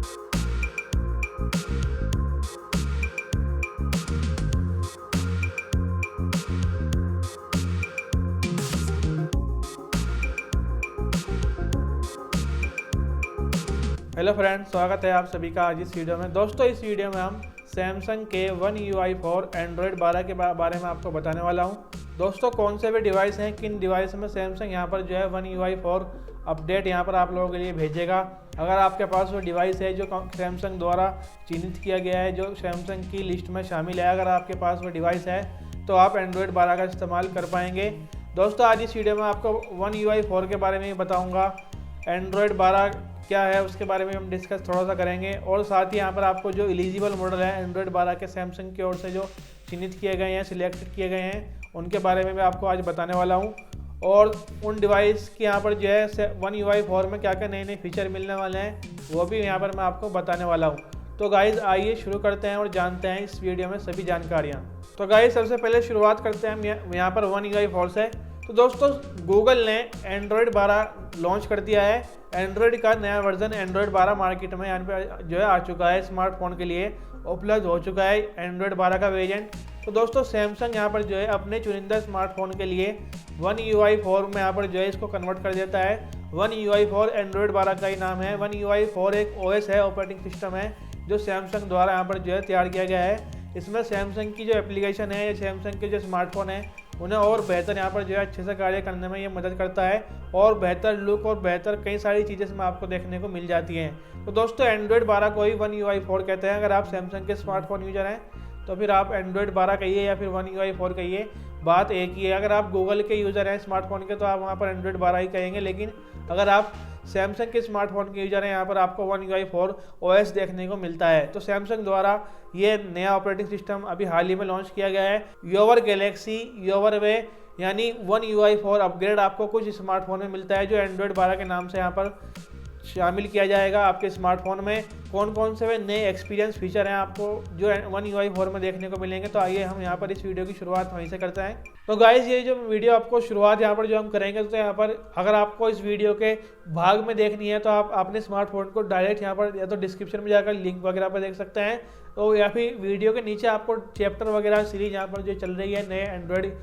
Hello friends, स्वागत है आप सभी का आज इस वीडियो में। दोस्तों, इस वीडियो में हम सैमसंग के One UI 4 एंड्रॉयड 12 के बारे में आपको बताने वाला हूं। दोस्तों, कौन से भी डिवाइस हैं, किन डिवाइस में सैमसंग यहां पर जो है One UI 4 अपडेट यहां पर आप लोगों के लिए भेजेगा। अगर आपके पास वो डिवाइस है जो सैमसंग द्वारा चिन्हित किया गया है, जो सैमसंग की लिस्ट में शामिल है, अगर आपके पास वो डिवाइस है तो आप एंड्रॉयड 12 का इस्तेमाल कर पाएंगे। दोस्तों, आज इस वीडियो में आपको One UI 4 के बारे में बताऊँगा। एंड्रॉयड 12 क्या है उसके बारे में हम डिस्कस थोड़ा सा करेंगे, और साथ ही यहाँ पर आपको जो एलिजिबल मॉडल है एंड्रॉयड 12 के सैमसंग की ओर से जो चिन्हित किए गए हैं, सिलेक्ट किए गए हैं, उनके बारे में मैं आपको आज बताने वाला हूँ। और उन डिवाइस के यहाँ पर जो है One UI 4 में क्या क्या नए नए फीचर मिलने वाले हैं वो भी यहाँ पर मैं आपको बताने वाला हूँ। तो गाइज़, आइए शुरू करते हैं और जानते हैं इस वीडियो में सभी जानकारियाँ। तो गाइज़, सबसे पहले शुरुआत करते हैं हम यहाँ पर One UI 4 से। तो दोस्तों, गूगल ने एंड्रॉयड 12 लॉन्च कर दिया है। एंड्रॉयड का नया वर्जन एंड्रॉयड 12 मार्केट में यहाँ पे जो है आ चुका है, स्मार्टफोन के लिए उपलब्ध हो चुका है एंड्रॉयड 12 का वेरिएंट। तो दोस्तों, सैमसंग यहाँ पर जो है अपने चुनिंदा स्मार्टफोन के लिए One UI 4 में यहाँ पर जो है इसको कन्वर्ट कर देता है। One UI 4 एंड्रॉयड 12 का ही नाम है। One UI 4 एक OS है, ऑपरेटिंग सिस्टम है, जो सैमसंग द्वारा यहाँ पर जो है तैयार किया गया है। इसमें सैमसंग की जो एप्लीकेशन है या सैमसंग के जो स्मार्टफोन है उन्हें और बेहतर यहाँ पर जो है अच्छे से कार्य करने में ये मदद करता है, और बेहतर लुक और बेहतर कई सारी चीज़ें इसमें आपको देखने को मिल जाती हैं। तो दोस्तों, एंड्रॉयड 12 को ही One UI 4 कहते हैं। अगर आप सैमसंग के स्मार्टफोन यूजर हैं तो फिर आप एंड्रॉयड 12 कहिए या फिर One UI 4 कहिए, बात एक ही है। अगर आप गूगल के यूज़र हैं स्मार्टफोन के तो आप वहाँ पर एंड्रॉयड 12 ही कहेंगे, लेकिन अगर आप सैमसंग के स्मार्टफोन के यूजर हैं यहाँ पर आपको One UI 4 OS देखने को मिलता है। तो सैमसंग द्वारा ये नया ऑपरेटिंग सिस्टम अभी हाल ही में लॉन्च किया गया है, योर गैलेक्सी योर वे, यानी One UI 4 अपग्रेड आपको कुछ स्मार्टफोन में मिलता है, जो एंड्रॉयड 12 के नाम से यहाँ पर शामिल किया जाएगा आपके स्मार्टफोन में। कौन कौन से वे नए एक्सपीरियंस फीचर हैं आपको जो One UI 4 में देखने को मिलेंगे, तो आइए हम यहाँ पर इस वीडियो की शुरुआत वहीं से करते हैं। तो गाइज़, ये जो वीडियो आपको शुरुआत यहाँ पर जो हम करेंगे, तो यहाँ पर अगर आपको इस वीडियो के भाग में देखनी है तो आप अपने स्मार्टफोन को डायरेक्ट यहाँ पर या तो डिस्क्रिप्शन में जाकर लिंक वगैरह पर देख सकते हैं, तो या फिर वीडियो के नीचे आपको चैप्टर वगैरह सीरीज यहाँ पर जो चल रही है नए एंड्रॉयड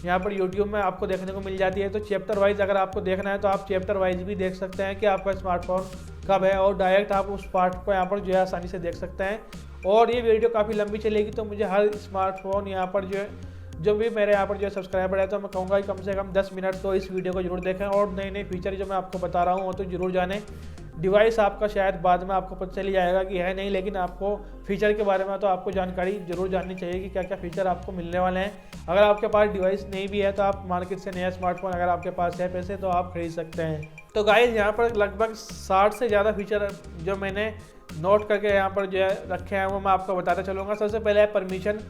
यहाँ पर यूट्यूब में आपको देखने को मिल जाती है। तो चैप्टर वाइज अगर आपको देखना है तो आप चैप्टर वाइज भी देख सकते हैं कि आपका स्मार्टफोन कब है, और डायरेक्ट आप उस पार्ट को यहाँ पर जो है आसानी से देख सकते हैं। और ये वीडियो काफ़ी लंबी चलेगी, तो मुझे हर स्मार्टफोन यहाँ पर जो भी मेरे यहाँ पर जो सब्सक्राइबर है, तो मैं कहूँगा कि कम से कम 10 मिनट तो इस वीडियो को जरूर देखें, और नए नए फीचर जो मैं आपको बता रहा हूँ वो तो जरूर जानें। डिवाइस आपका शायद बाद में आपको पता चली जाएगा कि है नहीं, लेकिन आपको फीचर के बारे में तो आपको जानकारी जरूर जाननी चाहिए कि क्या क्या फीचर आपको मिलने वाले हैं। अगर आपके पास डिवाइस नहीं भी है तो आप मार्केट से नया स्मार्टफोन अगर आपके पास है पैसे तो आप खरीद सकते हैं। तो गाइस, यहाँ पर लगभग 60 से ज़्यादा फीचर जो मैंने नोट करके यहाँ पर जो है रखे हैं वो मैं आपको बताता चलूँगा। सबसे पहले है परमिशन,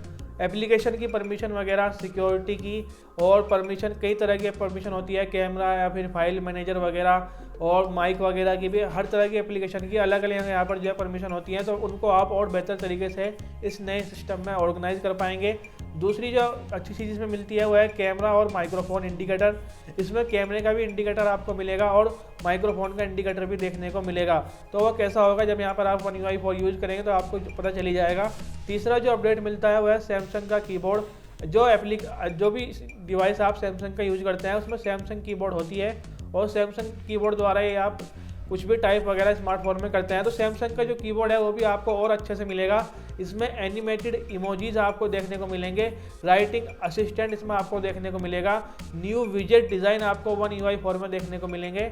एप्लीकेशन की परमिशन वगैरह, सिक्योरिटी की और परमिशन, कई तरह की परमिशन होती है, कैमरा या फिर फाइल मैनेजर वगैरह और माइक वगैरह की भी, हर तरह की एप्लीकेशन की अलग अलग यहाँ पर जो है परमिशन होती है। तो उनको आप और बेहतर तरीके से इस नए सिस्टम में ऑर्गेनाइज कर पाएंगे। दूसरी जो अच्छी चीज़ इसमें मिलती है वो है कैमरा और माइक्रोफोन इंडिकेटर। इसमें कैमरे का भी इंडिकेटर आपको मिलेगा और माइक्रोफोन का इंडिकेटर भी देखने को मिलेगा। तो वह कैसा होगा जब यहाँ पर आप One UI 4 यूज़ करेंगे तो आपको पता चली जाएगा। तीसरा जो अपडेट मिलता है वह है सैमसंग का कीबोर्ड। जो भी डिवाइस आप सैमसंग का यूज़ करते हैं उसमें सैमसंग कीबोर्ड होती है, और सैमसंग कीबोर्ड द्वारा ही आप कुछ भी टाइप वगैरह स्मार्टफोन में करते हैं। तो सैमसंग का जो कीबोर्ड है वो भी आपको और अच्छे से मिलेगा। इसमें एनिमेटेड इमोजीज आपको देखने को मिलेंगे, राइटिंग असिस्टेंट इसमें आपको देखने को मिलेगा, न्यू विजेट डिज़ाइन आपको One UI 4 में देखने को मिलेंगे,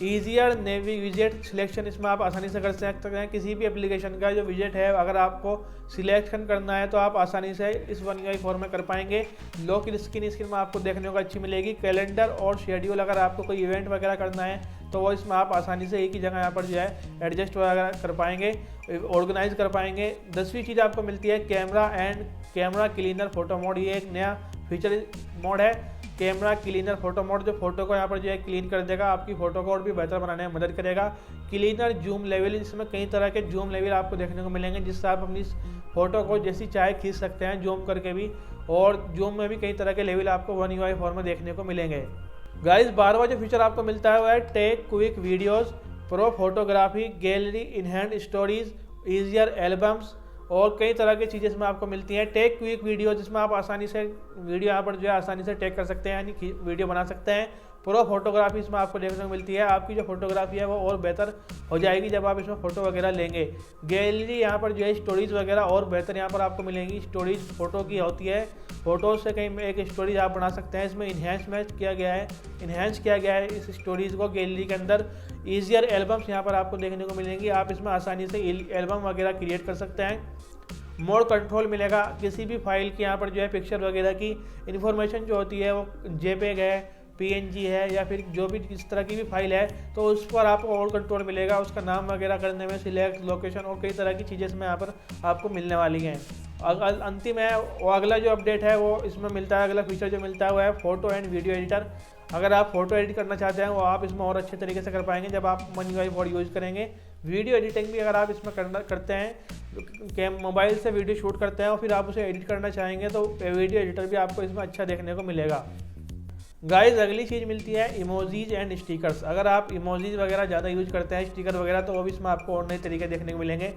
ईजियर नेवी विजेट सिलेक्शन इसमें आप आसानी से कर सकते हैं। किसी भी एप्लीकेशन का जो विजेट है अगर आपको सिलेक्शन करना है तो आप आसानी से इस One UI 4 में कर पाएंगे। लॉक स्क्रीन में आपको देखने को अच्छी मिलेगी। कैलेंडर और शेड्यूल, अगर आपको कोई इवेंट वगैरह करना है तो वो इसमें आप आसानी से एक ही जगह यहाँ पर जो है एडजस्ट वगैरह कर पाएंगे, ऑर्गेनाइज कर पाएंगे। 10वीं चीज़ आपको मिलती है camera and camera cleaner photo mode. ये एक नया फीचर मोड है, कैमरा क्लीनर फोटो मोड, जो फोटो को यहाँ पर जो है क्लीन कर देगा, आपकी फोटो को और भी बेहतर बनाने में मदद करेगा। क्लीनर जूम लेवल, इसमें कई तरह के जूम लेवल आपको देखने को मिलेंगे, जिससे आप अपनी फोटो को जैसी चाहे खींच सकते हैं जूम करके भी, और जूम में भी कई तरह के लेवल आपको One UI 4 में देखने को मिलेंगे। गाइस, 12वां जो फीचर आपको मिलता है वो है take quick videos. Pro photography, gallery, enhanced stories, easier albums और कई तरह की चीज़ें इसमें आपको मिलती हैं। टेक क्विक वीडियो, जिसमें आप आसानी से वीडियो यहाँ पर जो है आसानी से टेक कर सकते हैं, यानी वीडियो बना सकते हैं। प्रो फोटोग्राफी इसमें आपको देखने को मिलती है, आपकी जो फोटोग्राफी है वो और बेहतर हो जाएगी जब आप इसमें फ़ोटो वगैरह लेंगे। गैलरी, यहाँ पर जो है स्टोरीज वगैरह और बेहतर यहाँ पर आपको मिलेंगी। स्टोरीज फ़ोटो की होती है, फ़ोटोज़ से कहीं एक स्टोरीज आप बना सकते हैं। इसमें इन्हेंस किया गया है इस स्टोरीज़ को गैलरी के अंदर। ईजियर एल्बम्स यहाँ पर आपको देखने को मिलेंगी, आप इसमें आसानी से एल्बम वगैरह क्रिएट कर सकते हैं। मोड कंट्रोल मिलेगा, किसी भी फाइल की यहाँ पर जो है पिक्चर वगैरह की इन्फॉर्मेशन जो होती है वो जेपेग है, पीएनजी है या फिर जो भी इस तरह की भी फाइल है तो उस पर आपको और कंट्रोल मिलेगा, उसका नाम वगैरह करने में, सिलेक्ट, लोकेशन और कई तरह की चीज़ें इसमें यहाँ पर आपको मिलने वाली हैं। अंतिम है वो अगला जो अपडेट है वो इसमें मिलता है, अगला फीचर जो मिलता है वो है फ़ोटो एंड वीडियो एडिटर। अगर आप फोटो एडिट करना चाहते हैं वो आप इसमें और अच्छे तरीके से कर पाएंगे जब आप One UI 4 यूज़ करेंगे। वीडियो एडिटिंग भी अगर आप इसमें करते हैं, मोबाइल से वीडियो शूट करते हैं और फिर आप उसे एडिट करना चाहेंगे तो वीडियो एडिटर भी आपको इसमें अच्छा देखने को मिलेगा। गाइस अगली चीज़ मिलती है इमोजीज एंड स्टिकर्स। अगर आप इमोजीज वगैरह ज़्यादा यूज करते हैं, स्टिकर वगैरह, तो वो भी इसमें आपको और नए तरीके देखने को मिलेंगे।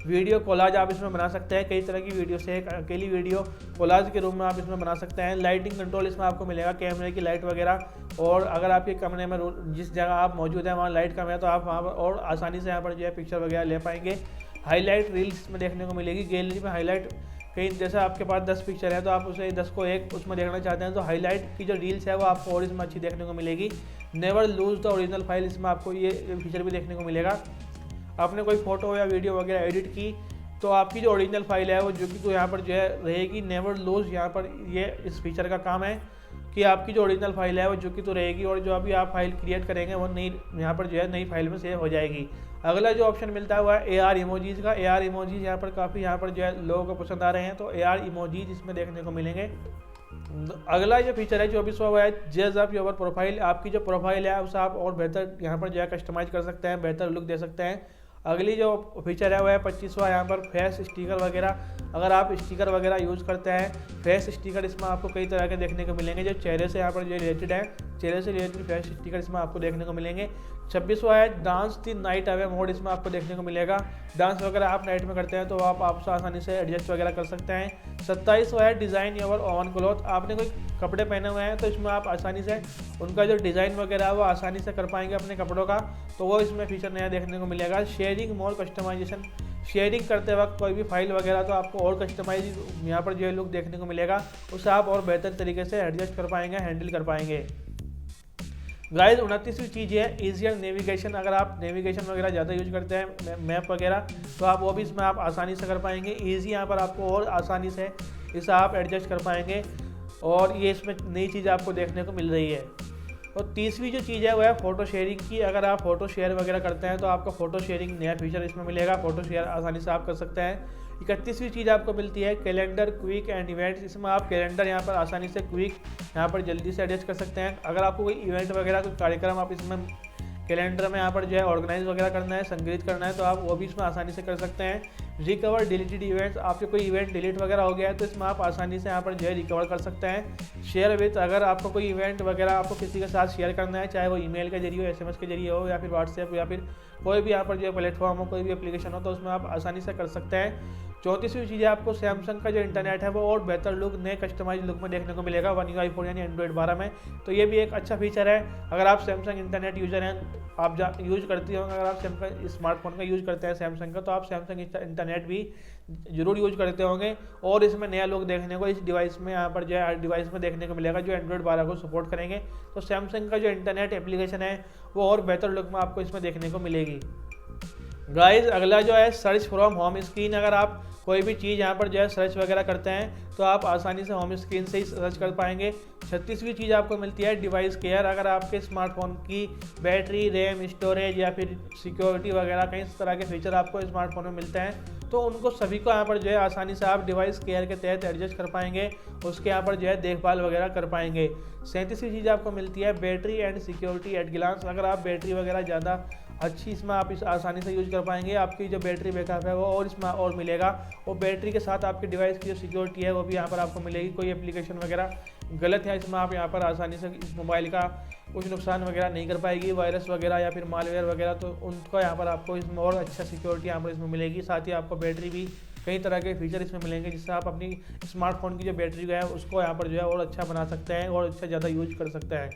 वीडियो कोलाज आप इसमें बना सकते हैं, कई तरह की वीडियो से एक अकेली वीडियो कोलाज के रूप में आप इसमें बना सकते हैं। लाइटिंग कंट्रोल इसमें आपको मिलेगा, कैमरे की लाइट वगैरह, और अगर आपके कमरे में जिस जगह आप मौजूद हैं वहाँ लाइट कम है तो आप वहाँ पर और आसानी से यहाँ पर जो है पिक्चर वगैरह ले पाएंगे। हाईलाइट रील्स में देखने को मिलेगी, गैलरी में हाईलाइट, कहीं जैसे आपके पास 10 पिक्चर है तो आप उसे 10 को एक उसमें देखना चाहते हैं तो हाईलाइट की जो रील्स है वो आपको और इसमें अच्छी देखने को मिलेगी। Never lose the original file, इसमें आपको ये फीचर भी देखने को मिलेगा। आपने कोई फोटो या वीडियो वगैरह एडिट की तो आपकी जो ओरिजिनल फाइल है वो जो कि तो यहाँ पर जो है रहेगी, नेवर लूज, यहाँ पर ये इस फीचर का काम है कि आपकी जो ओरिजिनल फाइल है वो जो कि तो रहेगी और जो अभी आप फाइल क्रिएट करेंगे वो नई यहाँ पर जो है नई फाइल में सेव हो जाएगी। अगला जो ऑप्शन मिलता है वो है AR इमोजीज का। AR इमोजीज यहाँ पर काफ़ी यहाँ पर जो है लोगों को पसंद आ रहे हैं तो AR इमोजीज इसमें देखने को मिलेंगे। अगला जो फीचर है 24वां वो है जज अप योर प्रोफाइल। आपकी जो प्रोफाइल है उसे आप और बेहतर यहाँ पर जो है कस्टमाइज कर सकते हैं, बेहतर लुक दे सकते हैं। अगली जो फीचर है वो है 25वां, यहाँ पर फेस स्टिकर वगैरह। अगर आप स्टिकर वगैरह यूज़ करते हैं, फेस स्टिकर इसमें आपको कई तरह के देखने को मिलेंगे जो चेहरे से यहाँ पर जो रिलेटेड है, चेहरे से रिलेटेड फेस स्टिकर इसमें आपको देखने को मिलेंगे। 26वां है dance the night away mode, इसमें आपको देखने को मिलेगा। डांस वगैरह आप नाइट में करते हैं तो आप आसानी से एडजस्ट वगैरह कर सकते हैं। 27वां है डिज़ाइन योर ओवन क्लॉथ। आपने कोई कपड़े पहने हुए हैं तो इसमें आप आसानी से उनका जो डिज़ाइन वगैरह है वो आसानी से कर पाएंगे अपने कपड़ों का, तो वो इसमें फीचर नया देखने को मिलेगा। शेयरिंग मोर कस्टमाइजेशन, शेयरिंग करते वक्त कोई भी फाइल वगैरह तो आपको और कस्टमाइज यहाँ पर जो है लुक देखने को मिलेगा, उसे आप और बेहतर तरीके से एडजस्ट कर पाएंगे, हैंडल कर पाएंगे। गाइस 29वीं चीज़ है ईजियर नेविगेशन। अगर आप नेविगेशन वगैरह ज़्यादा यूज करते हैं, मैप वगैरह, तो आप वो भी इसमें आप आसानी से कर पाएंगे। ईजी यहाँ पर आपको और आसानी से इसे आप एडजस्ट कर पाएंगे और ये इसमें नई चीज़ आपको देखने को मिल रही है। और 30वीं जो चीज़ है वो है फ़ोटो शेयरिंग की। अगर आप फ़ोटो शेयर वगैरह करते हैं तो आपको फ़ोटो शेयरिंग नया फीचर इसमें मिलेगा, फ़ोटो शेयर आसानी से आप कर सकते हैं। 31वीं चीज़ आपको मिलती है कैलेंडर क्विक एंड इवेंट्स। इसमें आप कैलेंडर यहाँ पर आसानी से क्विक यहाँ पर जल्दी से एडजस्ट कर सकते हैं। अगर आपको कोई इवेंट वगैरह कोई कार्यक्रम आप इसमें कैलेंडर में यहाँ पर जो है ऑर्गेनाइज वगैरह करना है, संग्रहित करना है, तो आप वो भी इसमें आसानी से कर सकते हैं। रिकवर डिलीटेड इवेंट्स, आपके कोई इवेंट डिलीट वगैरह हो गया है तो इसमें आप आसानी से यहाँ पर जो है रिकवर कर सकते हैं। शेयर विथ, अगर आपको कोई इवेंट वगैरह आपको किसी के साथ शेयर करना है, चाहे वो ईमेल के जरिए हो, SMS के जरिए हो या फिर व्हाट्सएप या फिर कोई भी यहाँ पर जो प्लेटफॉर्म हो, कोई भी एप्लीकेशन हो, तो उसमें आप आसानी से कर सकते हैं। 34वीं चीज़ है आपको सैमसंग का जो इंटरनेट है वो और बेहतर लुक, नए कस्टमाइज लुक में देखने को मिलेगा One UI 4 यानी एंड्रॉइड 12 में, तो ये भी एक अच्छा फीचर है। अगर आप सैमसंग इंटरनेट यूज़र हैं, आप यूज़ करते होंगे, अगर आप सैमसंग स्मार्टफोन का यूज़ करते हैं सैमसंग का, तो आप सैमसंग इंटरनेट भी जरूर यूज़ करते होंगे और इसमें नया लुक देखने को इस डिवाइस में यहाँ पर जो है डिवाइस में देखने को मिलेगा जो एंड्रॉइड 12 को सपोर्ट करेंगे। तो सैमसंग का जो इंटरनेट एप्लीकेशन है वो और बेहतर लुक में आपको इसमें देखने को मिलेगी। गाइस अगला जो है सर्च फ्रॉम होम स्क्रीन। अगर आप कोई भी चीज़ यहाँ पर जो है सर्च वगैरह करते हैं तो आप आसानी से होम स्क्रीन से ही सर्च कर पाएंगे। 36वीं चीज़ आपको मिलती है डिवाइस केयर। अगर आपके स्मार्टफोन की बैटरी, रैम, स्टोरेज या फिर सिक्योरिटी वगैरह कई तरह के फीचर आपको स्मार्टफोन में मिलते हैं तो उनको सभी को यहाँ पर जो है आसानी से आप डिवाइस केयर के तहत एडजस्ट कर पाएंगे, उसके यहाँ पर जो है देखभाल वगैरह कर पाएंगे। 37वीं चीज़ आपको मिलती है battery and security at glance. अगर आप बैटरी वगैरह ज़्यादा अच्छी इसमें आप इस आसानी से यूज़ कर पाएंगे। आपकी जो बैटरी बैकअप है वो और इसमें और मिलेगा, और बैटरी के साथ आपके डिवाइस की जो सिक्योरिटी है वो भी यहाँ पर आपको मिलेगी। कोई एप्लीकेशन वगैरह गलत है इसमें आप यहाँ पर आसानी से इस मोबाइल का कुछ नुकसान वगैरह नहीं कर पाएगी, वायरस वगैरह या फिर मालवेयर वगैरह, तो उनका यहाँ पर आपको इसमें और अच्छा सिक्योरिटी यहाँ पर इसमें मिलेगी। साथ ही आपको बैटरी भी कई तरह के फीचर इसमें मिलेंगे जिससे आप अपनी स्मार्टफोन की जो बैटरी है उसको यहाँ पर जो है और अच्छा बना सकते हैं और अच्छा ज़्यादा यूज कर सकते हैं।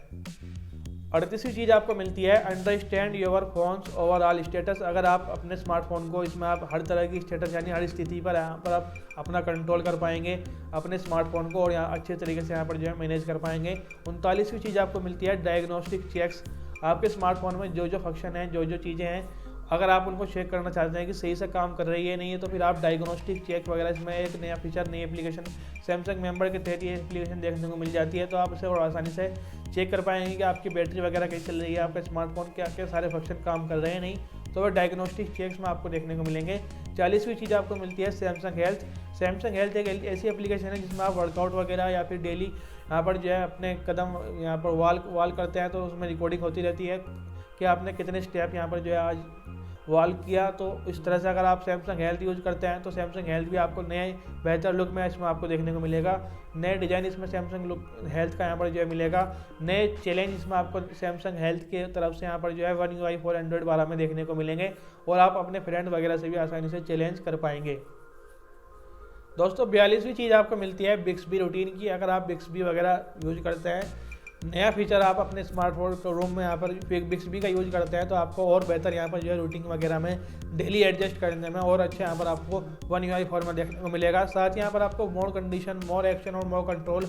38वीं चीज़ आपको मिलती है understand your phones overall status. अगर आप अपने स्मार्टफोन को इसमें आप हर तरह की स्टेटस यानी हर स्थिति पर यहाँ पर आप अपना कंट्रोल कर पाएंगे अपने स्मार्टफोन को, और यहाँ अच्छे तरीके से यहाँ पर जो है मैनेज कर पाएंगे। 39वीं चीज़ आपको मिलती है डायग्नोस्टिक चेक्स। आपके स्मार्टफोन में जो जो फंक्शन हैं, जो जो चीज़ें हैं, अगर आप उनको चेक करना चाहते हैं कि सही से काम कर रही है नहीं है, तो फिर आप डायग्नोस्टिक चेक वगैरह, इसमें एक नया फीचर, नई एप्लीकेशन सैमसंग मेंबर के तहत ये एप्लीकेशन देखने को मिल जाती है। तो आप इसे और आसानी से चेक कर पाएंगे कि आपकी बैटरी वगैरह कैसी चल रही है, आपका स्मार्टफोन क्या सारे फंक्शन काम कर रहे हैं नहीं, तो वह डायग्नोस्टिक चेक्स में आपको देखने को मिलेंगे। 40वीं चीज़ आपको मिलती है सैमसंग हेल्थ। सैमसंग हेल्थ एक ऐसी एप्लीकेशन है जिसमें आप वर्कआउट वगैरह या फिर डेली यहाँ पर जो है अपने कदम यहाँ पर वाल करते हैं, तो उसमें रिकॉर्डिंग होती रहती है कि आपने कितने स्टेप यहाँ पर जो है आज वॉल किया। तो इस तरह से अगर आप सैमसंग हेल्थ यूज़ करते हैं तो सैमसंग हेल्थ भी आपको नए बेहतर लुक में इसमें आपको देखने को मिलेगा। नए डिज़ाइन इसमें सैमसंग लुक हेल्थ का यहाँ पर जो है मिलेगा। नए चैलेंज इसमें आपको सैमसंग हेल्थ के तरफ से यहाँ पर जो है One UI 4 Android 12 में देखने को मिलेंगे, और आप अपने फ्रेंड वगैरह से भी आसानी से चैलेंज कर पाएंगे। दोस्तों 42वीं चीज़ आपको मिलती है बिक्सबी रूटीन की। अगर आप बिक्सबी वगैरह यूज करते हैं, नया फीचर आप अपने स्मार्टफोन को रूम में यहाँ पर बिक्सबी का यूज करते हैं, तो आपको और बेहतर यहाँ पर जो है रूटिंग वगैरह में डेली एडजस्ट करने में और अच्छा यहाँ पर आपको One UI 4 में देखने को मिलेगा। साथ ही यहाँ पर आपको मोर कंडीशन, मोर एक्शन और मोर कंट्रोल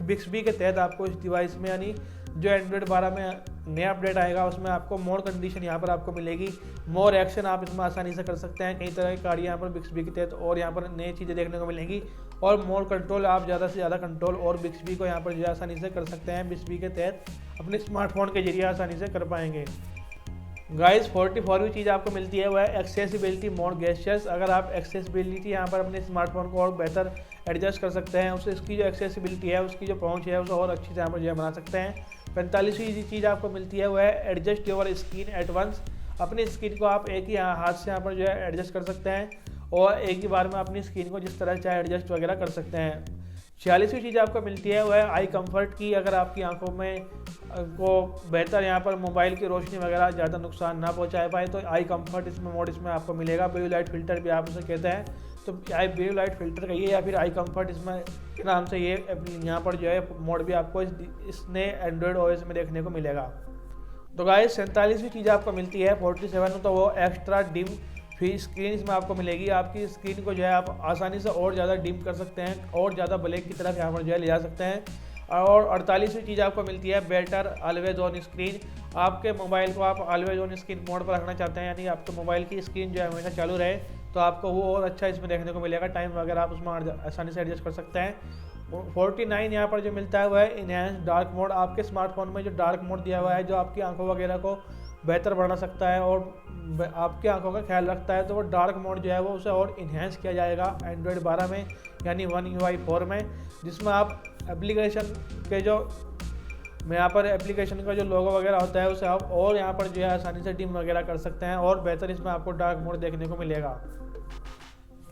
बिक्सबी के तहत आपको इस डिवाइस में, यानी जो एंड्रॉयड 12 में नया अपडेट आएगा उसमें आपको मोर कंडीशन यहाँ पर आपको मिलेगी। मोर एक्शन आप इसमें आसानी से कर सकते हैं, कई तरह की कार्य यहाँ पर बिक्सबी के तहत और यहाँ पर नई चीज़ें देखने को मिलेंगी। और मोर कंट्रोल, आप ज़्यादा से ज़्यादा कंट्रोल और बिक्सबी को यहाँ पर जो आसानी से कर सकते हैं, बिक्सबी के तहत अपने स्मार्टफोन के जरिए आसानी से कर पाएंगे। गाइस 44वीं चीज़ आपको मिलती है वह है एक्सेसिबिलिटी मोड गेस्चर्स। अगर आप एक्सेसिबिलिटी यहाँ पर अपने स्मार्टफोन को और बेहतर एडजस्ट कर सकते हैं, उससे इसकी जो एक्सेसिबिलिटी है, उसकी जो पहुँच है, उसे और अच्छी से यहाँ पर जो है बना सकते हैं। 45वीं चीज़ आपको मिलती है वह है adjust your screen at once. अपनी स्क्रीन को आप एक ही हाथ से यहाँ पर जो है एडजस्ट कर सकते हैं, और एक ही बार में अपनी स्क्रीन को जिस तरह चाहे एडजस्ट वगैरह कर सकते हैं। 46वीं चीज़ आपको मिलती है वह है आई कंफर्ट की। अगर आपकी आंखों में को बेहतर यहाँ पर मोबाइल की रोशनी वगैरह ज़्यादा नुकसान ना पहुँचा पाए, तो आई कंफर्ट इसमें मोड इसमें आपको मिलेगा। ब्लू लाइट फिल्टर भी आप उसे कहते हैं, तो ब्लू लाइट फिल्टर कहिए या फिर आई कंफर्ट इसमें के नाम से ये यहाँ पर जो है मोड भी आपको इस नए एंड्रॉयड ओएस में देखने को मिलेगा। तो गाइस 47वीं चीज़ आपको मिलती है 47 में, तो वो एक्स्ट्रा डिम फिर स्क्रीन इसमें आपको मिलेगी। आपकी स्क्रीन को जो है आप आसानी से और ज़्यादा डिम कर सकते हैं, और ज़्यादा ब्लैक की तरफ यहाँ पर जो है ले जा सकते हैं। और 48वीं चीज़ आपको मिलती है बेटर ऑलवेज ऑन स्क्रीन। आपके मोबाइल को आप ऑलवेज ऑन स्क्रीन मोड पर रखना चाहते हैं, यानी आपके मोबाइल की स्क्रीन जो है हमेशा चालू रहे, तो आपको वो और अच्छा इसमें देखने को मिलेगा। टाइम वगैरह आप उसमें आसानी से एडजस्ट कर सकते हैं। 49 यहाँ पर जो मिलता है वह है इनहेंस डार्क मोड। आपके स्मार्टफोन में जो डार्क मोड दिया हुआ है, जो आपकी आंखों वगैरह को बेहतर बना सकता है और आपकी आंखों का ख्याल रखता है, तो वो डार्क मोड जो है वो उसे और इन्हेंस किया जाएगा एंड्रॉयड 12 में, यानी One UI 4 में, जिसमें आप एप्लीकेशन के जो यहाँ पर एप्लीकेशन का जो लोगो वगैरह होता है उसे आप और यहाँ पर जो है आसानी से डिम वगैरह कर सकते हैं, और बेहतर इसमें आपको डार्क मोड देखने को मिलेगा।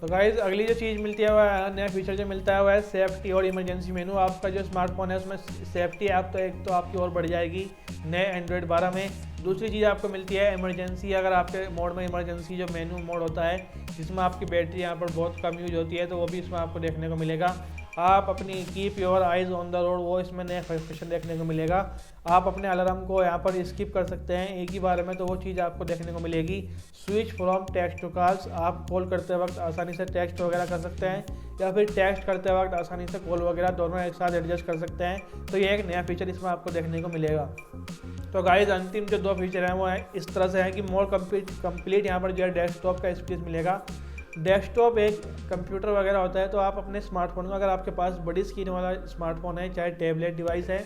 तो गाइज अगली जो चीज़ मिलती है वह नया फीचर जो मिलता है वह है सेफ्टी और इमरजेंसी मेनू। आपका जो स्मार्टफोन है उसमें सेफ्टी ऐप तो एक तो आपकी और बढ़ जाएगी नए एंड्रॉयड 12 में। दूसरी चीज़ आपको मिलती है इमरजेंसी। अगर आपके मोड में इमरजेंसी जो मेनू मोड होता है जिसमें आपकी बैटरी यहाँ पर बहुत कम यूज होती है, तो वो भी इसमें आपको देखने को मिलेगा। आप अपनी keep your eyes on the road, वो इसमें नया फीचर देखने को मिलेगा। आप अपने अलार्म को यहाँ पर स्किप कर सकते हैं एक ही बार में, तो वो चीज़ आपको देखने को मिलेगी। Switch from text to calls, आप कॉल करते वक्त आसानी से टेक्स्ट वगैरह कर सकते हैं, या फिर टेक्स्ट करते वक्त आसानी से कॉल वगैरह दोनों एक साथ एडजस्ट कर सकते हैं, तो ये एक नया फीचर इसमें आपको देखने को मिलेगा। तो गाइज अंतिम जो दो फीचर हैं वो है इस तरह से है कि मोर कंप्लीट यहाँ पर जो है डेस्कटॉप का एक्सपीरियंस मिलेगा। डेस्कटॉप एक कंप्यूटर वगैरह होता है, तो आप अपने स्मार्टफोन को, अगर आपके पास बड़ी स्क्रीन वाला स्मार्टफोन है चाहे टैबलेट डिवाइस है,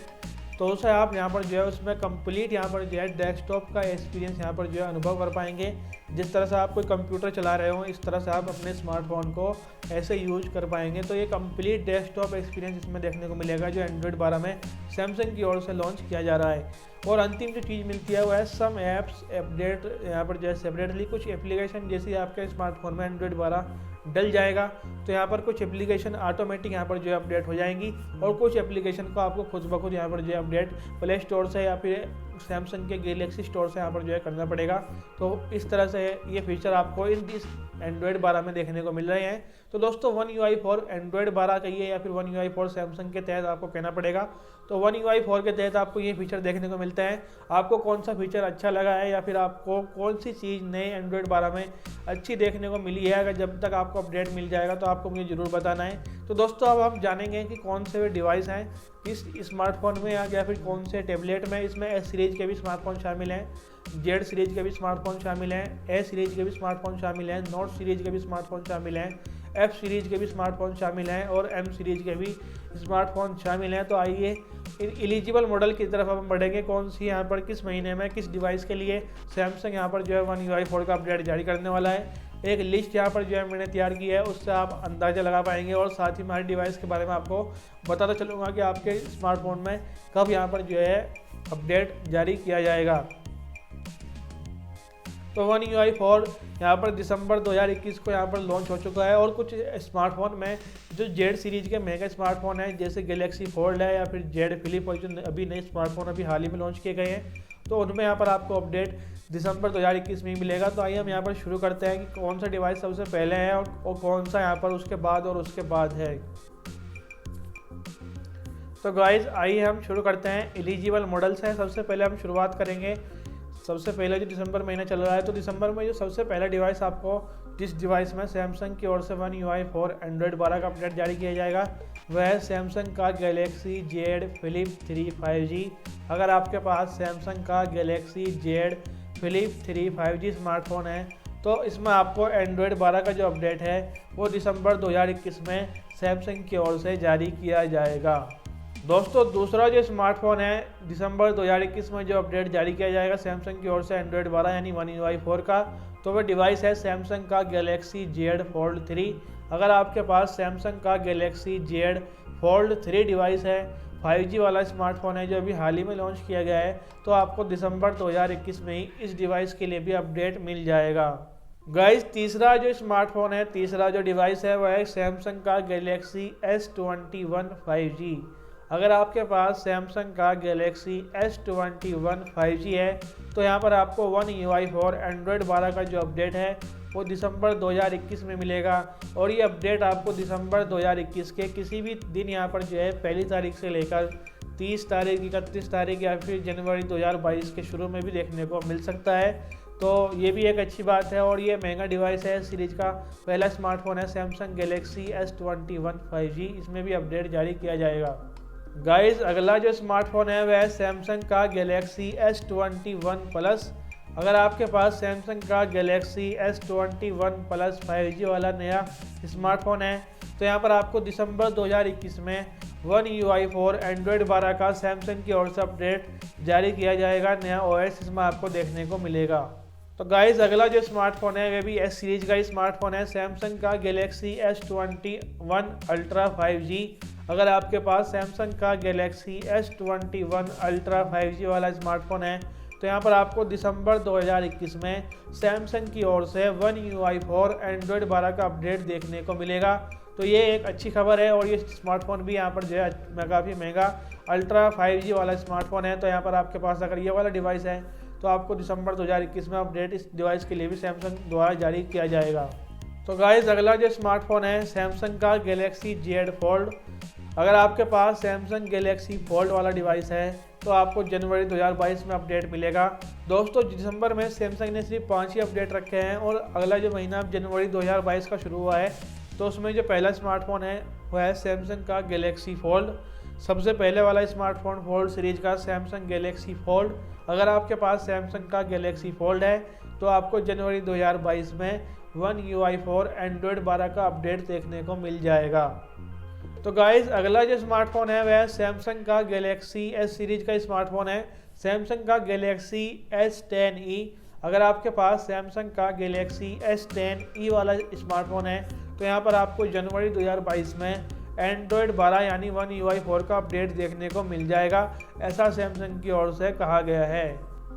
तो उसे आप यहाँ पर जो है उसमें कंप्लीट यहाँ पर जो है डेस्कटॉप का एक्सपीरियंस यहाँ पर जो है अनुभव कर पाएंगे। जिस तरह से आप कोई कंप्यूटर चला रहे हो इस तरह से आप अपने स्मार्टफोन को ऐसे यूज कर पाएंगे। तो ये कंप्लीट डेस्कटॉप एक्सपीरियंस इसमें देखने को मिलेगा जो एंड्रॉयड 12 में सैमसंग की ओर से लॉन्च किया जा रहा है। और अंतिम जो चीज़ मिलती है वो है सम ऐप्स अपडेट। यहाँ पर जो है सेपरेटली कुछ एप्लीकेशन जैसे आपके स्मार्टफोन में एंड्रॉयड 12 डल जाएगा तो यहाँ पर कुछ एप्लीकेशन ऑटोमेटिक यहाँ पर जो है अपडेट हो जाएंगी और कुछ एप्लीकेशन को आपको खुद ब खुद यहाँ पर जो है अपडेट प्ले स्टोर से या फिर सैमसंग के गैलेक्सी स्टोर से यहाँ पर जो है करना पड़ेगा। तो इस तरह से ये फीचर आपको इस एंड्रॉयड 12 में देखने को मिल रहे हैं। तो दोस्तों One UI 4 एंड्रॉयड 12 कहिए या फिर One UI 4 सैमसंग के तहत आपको कहना पड़ेगा। तो One UI 4 के तहत आपको ये फीचर देखने को मिलते हैं। आपको कौन सा फीचर अच्छा लगा है या फिर आपको कौन सी चीज़ नए एंड्रॉयड 12 में अच्छी देखने को मिली है, अगर जब तक आपको अपडेट मिल जाएगा तो आपको मुझे ज़रूर बताना है। तो दोस्तों अब हम जानेंगे कि कौन से वे डिवाइस हैं इस स्मार्टफोन में या फिर कौन से टैबलेट में। इसमें एस सीरीज़ के भी स्मार्टफोन शामिल हैं, जेड सीरीज़ के भी स्मार्टफोन शामिल हैं, ए सीरीज़ के भी स्मार्टफोन शामिल हैं, नोट सीरीज़ के भी स्मार्टफोन शामिल हैं, एफ सीरीज़ के भी स्मार्टफोन शामिल हैं और एम सीरीज़ के भी स्मार्टफोन शामिल हैं। तो आइए एलिजिबल मॉडल की तरफ हम बढ़ेंगे, कौन सी यहाँ पर किस महीने में किस डिवाइस के लिए सैमसंग यहाँ पर जो है One UI 4 का अपडेट जारी करने वाला है। एक लिस्ट यहाँ पर जो है मैंने तैयार की है, उससे आप अंदाज़ा लगा पाएंगे और साथ ही हमारे डिवाइस के बारे में आपको बताता चलूँगा कि आपके स्मार्टफोन में कब यहाँ पर जो है अपडेट जारी किया जाएगा। तो One UI 4 यहाँ पर दिसंबर 2021 को यहाँ पर लॉन्च हो चुका है और कुछ स्मार्टफोन में जो जेड सीरीज़ के महंगे स्मार्टफोन हैं जैसे गैलेक्सी फोल्ड है या फिर जेड फ्लिप और जो अभी नए स्मार्टफोन अभी हाल ही में लॉन्च किए गए हैं तो उनमें यहाँ पर आपको अपडेट दिसंबर 2021 में ही मिलेगा। तो आइए हम यहाँ पर शुरू करते हैं कि कौन सा डिवाइस सबसे पहले है और कौन सा यहाँ पर उसके बाद है। तो गाइज आइए हम शुरू करते हैं एलिजिबल मॉडल्स हैं। सबसे पहले हम शुरुआत करेंगे, सबसे पहले जो दिसंबर महीना चल रहा है तो दिसंबर में जो सबसे पहला डिवाइस आपको जिस डिवाइस में सैमसंग की ओर से One UI 4 एंड्रॉयड 12 का अपडेट जारी किया जाएगा वह है सैमसंग का गैलेक्सी जेड फ्लिप 3 5G। अगर आपके पास सैमसंग का Galaxy Z flip 3 5G smartphone है तो इसमें आपको एंड्रॉयड 12 का जो अपडेट है वो दिसंबर 2021 में सैमसंग की ओर से जारी किया जाएगा। दोस्तों दूसरा जो स्मार्टफोन है दिसंबर 2021 में जो अपडेट जारी किया जाएगा सैमसंग की ओर से एंड्रॉयड 12 यानी One UI 4 का, तो वह डिवाइस है सैमसंग का गैलेक्सी जेड फोल्ड 3। अगर आपके पास सैमसंग का गैलेक्सी जेड फोल्ड 3 डिवाइस है, 5G वाला स्मार्टफोन है जो अभी हाल ही में लॉन्च किया गया है, तो आपको दिसंबर 2021 में ही इस डिवाइस के लिए भी अपडेट मिल जाएगा। गाइस तीसरा जो स्मार्टफोन है, तीसरा जो डिवाइस है वह है सैमसंग का गैलेक्सी S21 5G। अगर आपके पास सैमसंग का गैलेक्सी S21 5G है तो यहाँ पर आपको One UI 4 एंड्रॉयड 12 का जो अपडेट है वो दिसंबर 2021 में मिलेगा और ये अपडेट आपको दिसंबर 2021 के किसी भी दिन यहाँ पर जो है पहली तारीख से लेकर 30 तारीख 31 तारीख या फिर जनवरी 2022 के शुरू में भी देखने को मिल सकता है। तो ये भी एक अच्छी बात है और ये महंगा डिवाइस है, सीरीज का पहला स्मार्टफोन है सैमसंग गैलेक्सी S21 5G, इसमें भी अपडेट जारी किया जाएगा। गाइस अगला जो स्मार्टफोन है वह है सैमसंग का गैलेक्सी S21 प्लस। अगर आपके पास सैमसंग का गैलेक्सी S21 प्लस 5G वाला नया स्मार्टफोन है तो यहाँ पर आपको दिसंबर 2021 में One UI 4 एंड्रॉयड 12 का सैमसंग की ओर से अपडेट जारी किया जाएगा। नया OS इसमें आपको देखने को मिलेगा। तो गाइस अगला जो स्मार्टफोन है वह भी S सीरीज का स्मार्टफोन है सैमसंग का गैलेक्सी S21 अल्ट्रा 5G। अगर आपके पास सैमसंग का गैलेक्सी S21 अल्ट्रा 5G वाला स्मार्टफोन है तो यहाँ पर आपको दिसंबर 2021 में सैमसंग की ओर से One UI 4 एंड्रॉयड 12 का अपडेट देखने को मिलेगा। तो ये एक अच्छी खबर है और ये स्मार्टफोन भी यहाँ पर जो है काफ़ी महंगा अल्ट्रा 5G वाला स्मार्टफोन है। तो यहाँ पर आपके पास अगर ये वाला डिवाइस है तो आपको दिसंबर 2021 में अपडेट इस डिवाइस के लिए भी सैमसंग द्वारा जारी किया जाएगा। तो गाइस अगला जो स्मार्टफोन है सैमसंग का गैलेक्सी जेड फोल्ड। अगर आपके पास सैमसंग गैलेक्सी फोल्ड वाला डिवाइस है तो आपको जनवरी 2022 में अपडेट मिलेगा। दोस्तों दिसंबर में सैमसंग ने सिर्फ 5 ही अपडेट रखे हैं और अगला जो महीना जनवरी 2022 का शुरू हुआ है तो उसमें जो पहला स्मार्टफोन है वह है सैमसंग का गैलेक्सी फोल्ड। सबसे पहले वाला स्मार्टफोन फोल्ड सीरीज का सैमसंग गैलेक्सी फोल्ड। अगर आपके पास सैमसंग का गैलेक्सी फोल्ड है तो आपको जनवरी 2022 में One UI 4 एंड्रॉयड 12 का अपडेट देखने को मिल जाएगा। तो गाइज अगला जो स्मार्टफोन है वह सैमसंग का गैलेक्सी S सीरीज का स्मार्टफोन है सैमसंग का गैलेक्सी S10e। अगर आपके पास सैमसंग का गैलेक्सी S10e वाला स्मार्टफोन है तो यहाँ पर आपको जनवरी 2022 में एंड्रॉयड 12 यानी One UI 4 का अपडेट देखने को मिल जाएगा, ऐसा सैमसंग की ओर से कहा गया है।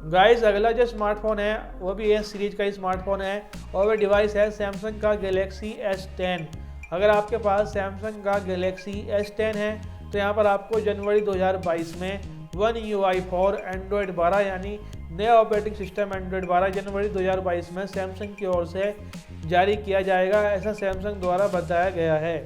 गाइस अगला जो स्मार्टफोन है वो भी S सीरीज का स्मार्टफोन है और वह डिवाइस है सैमसंग का गैलेक्सी S10। अगर आपके पास सैमसंग का गैलेक्सी S10 है तो यहाँ पर आपको जनवरी 2022 में One UI 4 एंड्रॉयड 12 यानी नया ऑपरेटिंग सिस्टम एंड्रॉयड 12 जनवरी 2022 में सैमसंग की ओर से जारी किया जाएगा, ऐसा सैमसंग द्वारा बताया गया है।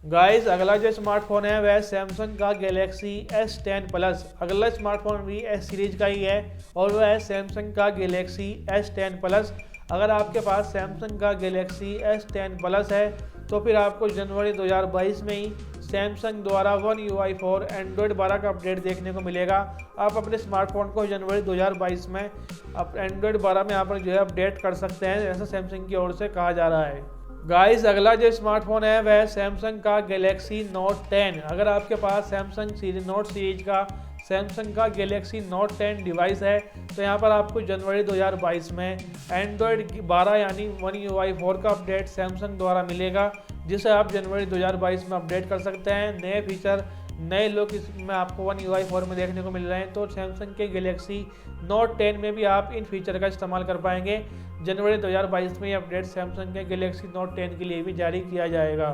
गाइस अगला जो स्मार्टफोन है वह सैमसंग का गैलेक्सी S10 प्लस। अगला स्मार्टफोन भी S सीरीज का ही है और वह है सैमसंग का गैलेक्सी S10 प्लस। अगर आपके पास सैमसंग का गैलेक्सी S10 प्लस है तो फिर आपको जनवरी 2022 में ही सैमसंग द्वारा One UI 4 एंड्रॉयड 12 का अपडेट देखने को मिलेगा। आप अपने स्मार्टफोन को जनवरी 2022 में एंड्रॉयड 12 में आप जो है अपडेट कर सकते हैं, ऐसा सैमसंग की ओर से कहा जा रहा है। गाइस अगला जो स्मार्टफोन है वह सैमसंग का गैलेक्सी नोट 10। अगर आपके पास सैमसंग नोट सीरीज का सैमसंग का गैलेक्सी नोट 10 डिवाइस है तो यहाँ पर आपको जनवरी 2022 में एंड्रॉयड 12 यानी One UI 4 का अपडेट सैमसंग द्वारा मिलेगा, जिसे आप जनवरी 2022 में अपडेट कर सकते हैं। नए फीचर नए लुक इसमें आपको One UI 4 में देखने को मिल रहे हैं, तो सैमसंग के गैलेक्सी नोट 10 में भी आप इन फीचर का इस्तेमाल कर पाएंगे। जनवरी 2022 में ये अपडेट सैमसंग के गैलेक्सी नोट 10 के लिए भी जारी किया जाएगा।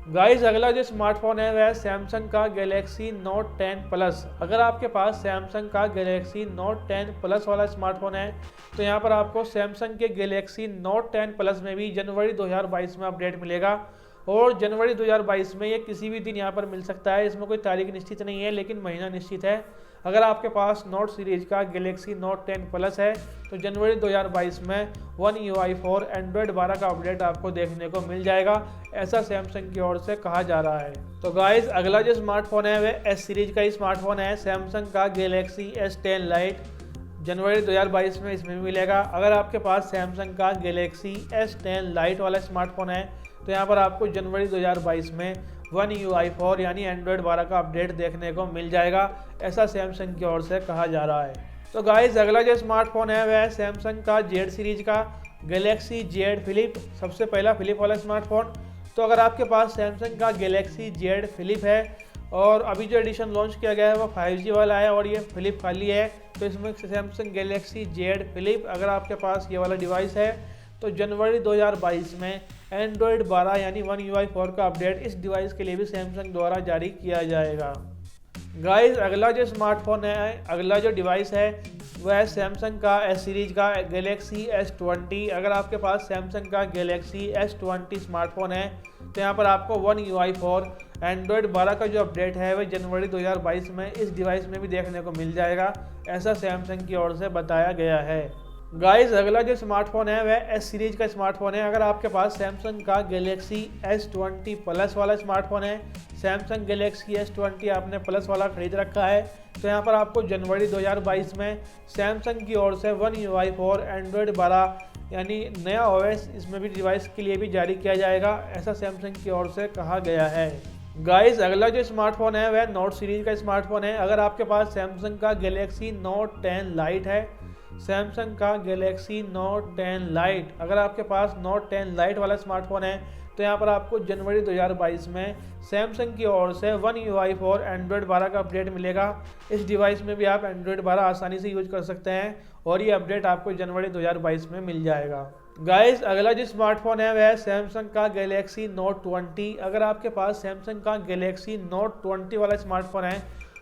गाइस अगला जो स्मार्टफोन है वह सैमसंग का गैलेक्सी नोट 10 प्लस। अगर आपके पास सैमसंग का गैलेक्सी नोट 10 प्लस वाला स्मार्टफोन है तो यहाँ पर आपको सैमसंग के गैलेक्सी नोट 10 प्लस में भी जनवरी 2022 में अपडेट मिलेगा और जनवरी 2022 में ये किसी भी दिन यहाँ पर मिल सकता है। इसमें कोई तारीख निश्चित नहीं है लेकिन महीना निश्चित है। अगर आपके पास नोट सीरीज का गैलेक्सी नोट 10 प्लस है तो जनवरी 2022 में One UI 4 एंड्रॉयड 12 का अपडेट आपको देखने को मिल जाएगा, ऐसा सैमसंग की ओर से कहा जा रहा है। तो गाइस अगला जो स्मार्टफोन है वह S सीरीज का ही स्मार्टफोन है, सैमसंग का गैलेक्सी S10 लाइट। जनवरी 2022 में इसमें भी मिलेगा। अगर आपके पास सैमसंग का गैलेक्सी S10 लाइट वाला स्मार्टफोन है तो यहाँ पर आपको जनवरी 2022 में One UI 4 यानी एंड्रॉयड 12 का अपडेट देखने को मिल जाएगा, ऐसा सैमसंग की ओर से कहा जा रहा है। तो गाइस अगला जो स्मार्टफोन है वह सैमसंग का Z सीरीज का गैलेक्सी Z फ्लिप, सबसे पहला फ्लिप वाला स्मार्टफोन। तो अगर आपके पास सैमसंग का गैलेक्सी Z फ्लिप है और अभी जो एडिशन लॉन्च किया गया है वो 5G वाला है और ये फ्लिप खाली है, तो इसमें सैमसंग गैलेक्सी Z फ्लिप अगर आपके पास ये वाला डिवाइस है तो जनवरी 2022 में एंड्रॉयड 12 यानी One UI 4 का अपडेट इस डिवाइस के लिए भी सैमसंग द्वारा जारी किया जाएगा। गाइस अगला जो स्मार्टफोन है, अगला जो डिवाइस है वह सैमसंग का S सीरीज का गैलेक्सी S20। अगर आपके पास सैमसंग का गैलेक्सी S20 स्मार्टफोन है तो यहाँ पर आपको One UI 4 एंड्रॉयड 12 का जो अपडेट है वह जनवरी 2022 में इस डिवाइस में भी देखने को मिल जाएगा, ऐसा सैमसंग की ओर से बताया गया है। गाइस अगला जो स्मार्टफोन है वह S सीरीज का स्मार्टफोन है। अगर आपके पास सैमसंग का गैलेक्सी S20 प्लस वाला स्मार्टफोन है, सैमसंग गैलेक्सी S20 आपने प्लस वाला खरीद रखा है तो यहाँ पर आपको जनवरी 2022 में सैमसंग की ओर से One UI 4 एंड्रॉयड 12 यानी नया OS इसमें भी डिवाइस के लिए भी जारी किया जाएगा, ऐसा सैमसंग की ओर से कहा गया है। गाइस अगला जो स्मार्टफोन है वह नोट सीरीज का स्मार्टफोन है। अगर आपके पास सैमसंग का गैलेक्सी नोट 10 लाइट है, सैमसंग का गैलेक्सी नोट 10 लाइट, अगर आपके पास नोट 10 लाइट वाला स्मार्टफोन है तो यहाँ पर आपको जनवरी 2022 में सैमसंग की ओर से One UI 4 एंड्रॉयड 12 का अपडेट मिलेगा। इस डिवाइस में भी आप एंड्रॉयड 12 आसानी से यूज कर सकते हैं और ये अपडेट आपको जनवरी 2022 में मिल जाएगा। गाइस अगला जो स्मार्टफोन है वह सैमसंग का गैलेक्सी नोट 20। अगर आपके पास सैमसंग का गैलेक्सी नोट 20 वाला स्मार्टफोन है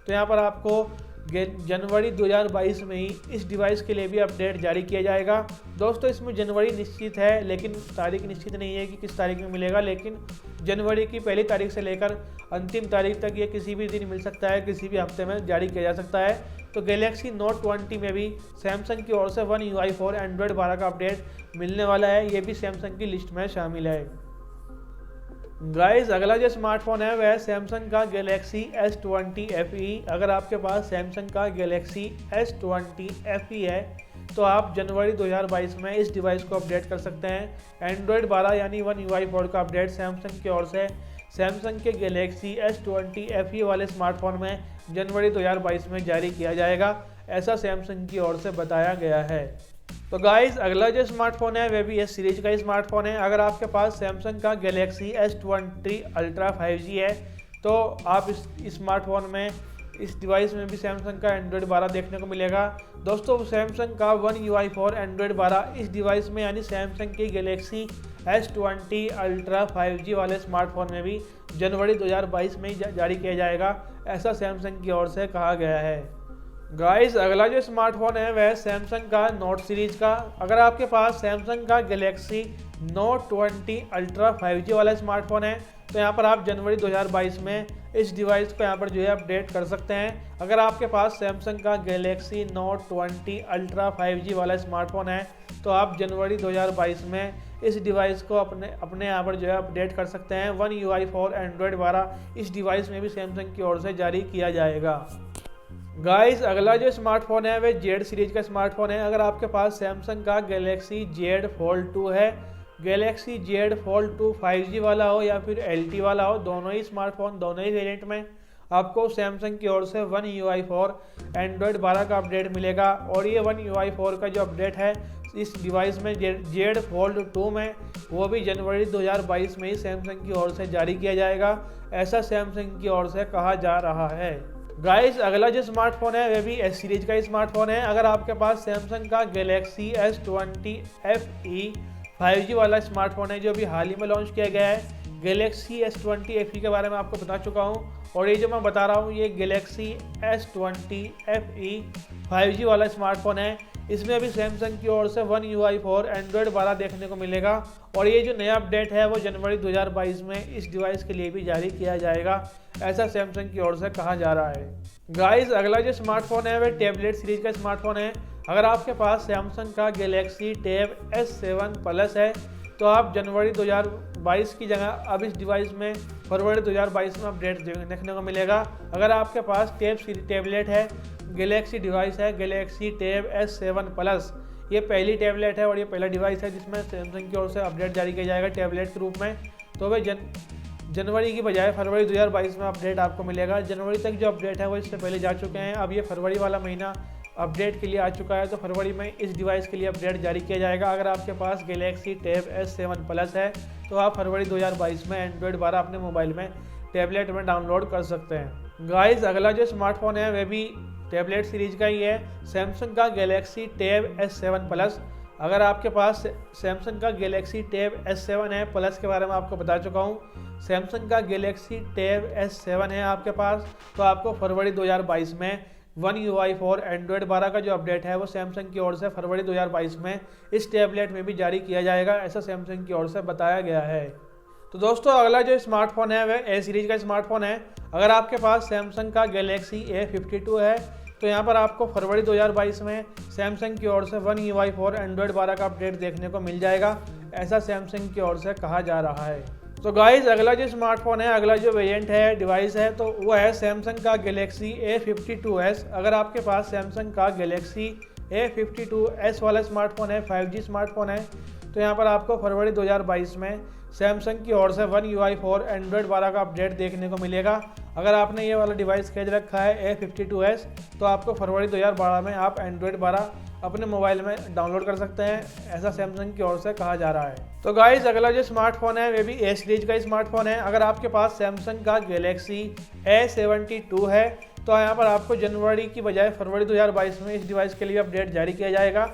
तो यहाँ पर आपको जनवरी 2022 में ही इस डिवाइस के लिए भी अपडेट जारी किया जाएगा। दोस्तों इसमें जनवरी निश्चित है लेकिन तारीख निश्चित नहीं है कि किस तारीख में मिलेगा, लेकिन जनवरी की पहली तारीख से लेकर अंतिम तारीख तक ये किसी भी दिन मिल सकता है, किसी भी हफ्ते में जारी किया जा सकता है। तो गैलेक्सी नोट 20 में भी सैमसंग की ओर से One UI 4 एंड्रॉयड 12 का अपडेट मिलने वाला है, ये भी सैमसंग की लिस्ट में शामिल है। गाइस अगला जो स्मार्टफोन है वह सैमसंग का गैलेक्सी S20 FE। अगर आपके पास सैमसंग का गैलेक्सी S20 FE है तो आप जनवरी 2022 में इस डिवाइस को अपडेट कर सकते हैं। एंड्रॉयड 12 यानी One UI 4 का अपडेट सैमसंग की ओर से सैमसंग के गैलेक्सी S20 FE वाले स्मार्टफोन में जनवरी 2022 में जारी किया जाएगा, ऐसा सैमसंग की ओर से बताया गया है। तो गाइस अगला जो स्मार्टफोन है वह भी एस सीरीज का ही स्मार्टफोन है। अगर आपके पास सैमसंग का गैलेक्सी S20 अल्ट्रा 5G है तो आप इस स्मार्टफोन में, इस डिवाइस में भी सैमसंग का एंड्रॉयड 12 देखने को मिलेगा। दोस्तों सैमसंग का One UI 4 एंड्रॉयड 12 इस डिवाइस में यानी सैमसंग की गैलेक्सी S20 अल्ट्रा 5G वाले स्मार्टफोन में भी जनवरी 2022 में ही जारी किया जाएगा, ऐसा सैमसंग की ओर से कहा गया है। गाइस अगला जो स्मार्टफोन है वह सैमसंग का नोट सीरीज का। अगर आपके पास सैमसंग का गैलेक्सी नोट 20 अल्ट्रा 5G वाला स्मार्टफोन है तो यहाँ पर आप जनवरी 2022 में इस डिवाइस को यहाँ पर जो है अपडेट कर सकते हैं। अगर आपके पास सैमसंग का गैलेक्सी नोट 20 अल्ट्रा 5G वाला स्मार्टफोन है तो आप जनवरी 2022 में इस डिवाइस को अपने यहाँ पर जो है अपडेट कर सकते हैं। One UI 4 एंड्रॉयड 12 इस डिवाइस में भी सैमसंग की ओर से जारी किया जाएगा। गाइस अगला जो स्मार्टफोन है वह जेड सीरीज का स्मार्टफोन है। अगर आपके पास सैमसंग का गैलेक्सी Z Fold 2 है, गैलेक्सी Z Fold 2 5G वाला हो या फिर LT वाला हो, दोनों ही स्मार्टफोन, दोनों ही वेरिएंट में आपको सैमसंग की ओर से One UI 4 एंड्रॉयड 12 का अपडेट मिलेगा। और ये One UI 4 का जो अपडेट है इस डिवाइस में Z Fold 2 में वो भी जनवरी 2022 में ही सैमसंग की ओर से जारी किया जाएगा, ऐसा सैमसंग की ओर से कहा जा रहा है। गाइस अगला जो स्मार्टफोन है वह भी एस सीरीज का स्मार्टफोन है। अगर आपके पास सैमसंग का गैलेक्सी S20 FE 5G वाला स्मार्टफोन है जो भी हाल ही में लॉन्च किया गया है, गैलेक्सी S20 FE के बारे में आपको बता चुका हूं और ये जो मैं बता रहा हूं ये गैलेक्सी S20 FE 5G वाला स्मार्टफोन है। इसमें अभी सैमसंग की ओर से One UI 4 एंड्रॉयड 12 देखने को मिलेगा और ये जो नया अपडेट है वो जनवरी 2022 में इस डिवाइस के लिए भी जारी किया जाएगा, ऐसा सैमसंग की ओर से कहा जा रहा है। गाइस अगला जो स्मार्टफोन है वह टैबलेट सीरीज का स्मार्टफोन है। अगर आपके पास सैमसंग का गैलेक्सी टैब S7 प्लस है तो आप जनवरी 2022 की जगह अब इस डिवाइस में फरवरी 2022 में अपडेट देखने को मिलेगा। अगर आपके पास टैबलेट है, गैलेक्सी डिवाइस है, गैलेक्सी टैब S7 प्लस, ये पहली टैबलेट है और ये पहला डिवाइस है जिसमें सैमसंग की ओर से अपडेट जारी किया जाएगा टैबलेट के रूप में, तो वह जनवरी की बजाय फरवरी 2022 में अपडेट आपको मिलेगा। जनवरी तक जो अपडेट है वो इससे पहले जा चुके हैं, अब ये फरवरी वाला महीना अपडेट के लिए आ चुका है तो फरवरी में इस डिवाइस के लिए अपडेट जारी किया जाएगा। अगर आपके पास गैलेक्सी टैब S7 प्लस है तो आप फरवरी 2022 में एंड्रॉयड 12 अपने मोबाइल में टैबलेट में डाउनलोड कर सकते हैं। गाइस अगला जो स्मार्टफोन है वह भी टैबलेट सीरीज का ही है, सैमसंग का गैलेक्सी टैब S7 प्लस। अगर आपके पास सैमसंग का गैलेक्सी टैब S7 है, प्लस के बारे में आपको बता चुका हूँ, सैमसंग का गैलेक्सी टैब S7 है आपके पास तो आपको फरवरी 2022 में One UI 4 एंड्रॉयड 12 का जो अपडेट है वो सैमसंग की ओर से फरवरी 2022 में इस टैबलेट में भी जारी किया जाएगा, ऐसा सैमसंग की ओर से बताया गया है। तो दोस्तों अगला जो स्मार्टफोन है वह ए सीरीज का स्मार्टफोन है। अगर आपके पास सैमसंग का गैलेक्सी A52 है तो यहाँ पर आपको फरवरी 2022 में सैमसंग की ओर से One UI 4 एंड्रॉयड 12 का अपडेट देखने को मिल जाएगा, ऐसा सैमसंग की ओर से कहा जा रहा है। तो गाइस अगला जो स्मार्टफोन है, अगला जो वेरिएंट है, डिवाइस है, तो वो है सैमसंग का गैलेक्सी A52s। अगर आपके पास सैमसंग का गैलेक्सी A52s वाला स्मार्टफोन है, 5G स्मार्टफोन है, तो यहाँ पर आपको फरवरी 2022 में सैमसंग की ओर से One UI 4 एंड्रॉयड 12 का अपडेट देखने को मिलेगा। अगर आपने ये वाला डिवाइस खरीद रखा है A52s तो आपको फरवरी 2012 में आप एंड्रॉयड 12 अपने मोबाइल में डाउनलोड कर सकते हैं, ऐसा सैमसंग की ओर से कहा जा रहा है। तो गाइस अगला जो स्मार्टफोन है वे भी ए सीरीज का स्मार्टफोन है। अगर आपके पास सैमसंग का गैलेक्सी A72 है तो यहाँ पर आपको जनवरी की बजाय फरवरी 2022 में इस डिवाइस के लिए अपडेट जारी किया जाएगा।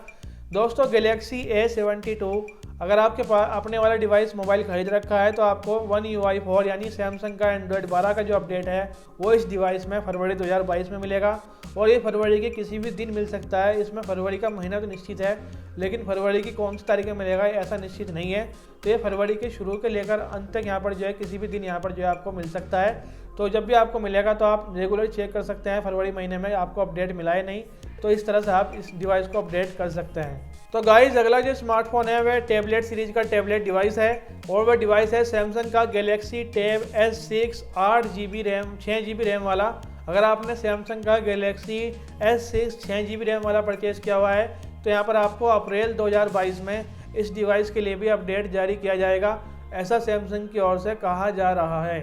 दोस्तों गैलेक्सी A72 अगर आपके पास अपने वाला डिवाइस मोबाइल खरीद रखा है तो आपको One UI 4 यानी सैमसंग का एंड्रॉयड 12 का जो अपडेट है वो इस डिवाइस में फरवरी 2022 में मिलेगा और ये फरवरी के किसी भी दिन मिल सकता है। इसमें फरवरी का महीना तो निश्चित है लेकिन फरवरी की कौन सी तारीख में मिलेगा ऐसा निश्चित नहीं है। तो ये फरवरी के शुरू के लेकर अंत तक यहाँ पर जो है किसी भी दिन यहाँ पर जो है आपको मिल सकता है। तो जब भी आपको मिलेगा तो आप रेगुलर चेक कर सकते हैं फरवरी महीने में आपको अपडेट मिला है नहीं, तो इस तरह से आप इस डिवाइस को अपडेट कर सकते हैं। तो गाइस अगला जो स्मार्टफोन है वह टैबलेट सीरीज का टैबलेट डिवाइस है और वह डिवाइस है सैमसंग का Galaxy tab S6 8GB RAM 6GB RAM वाला। अगर आपने सैमसंग का गैलेक्सी S6 6GB रैम वाला परचेज किया हुआ है तो यहाँ पर आपको अप्रैल 2022 में इस डिवाइस के लिए भी अपडेट जारी किया जाएगा, ऐसा सैमसंग की ओर से कहा जा रहा है।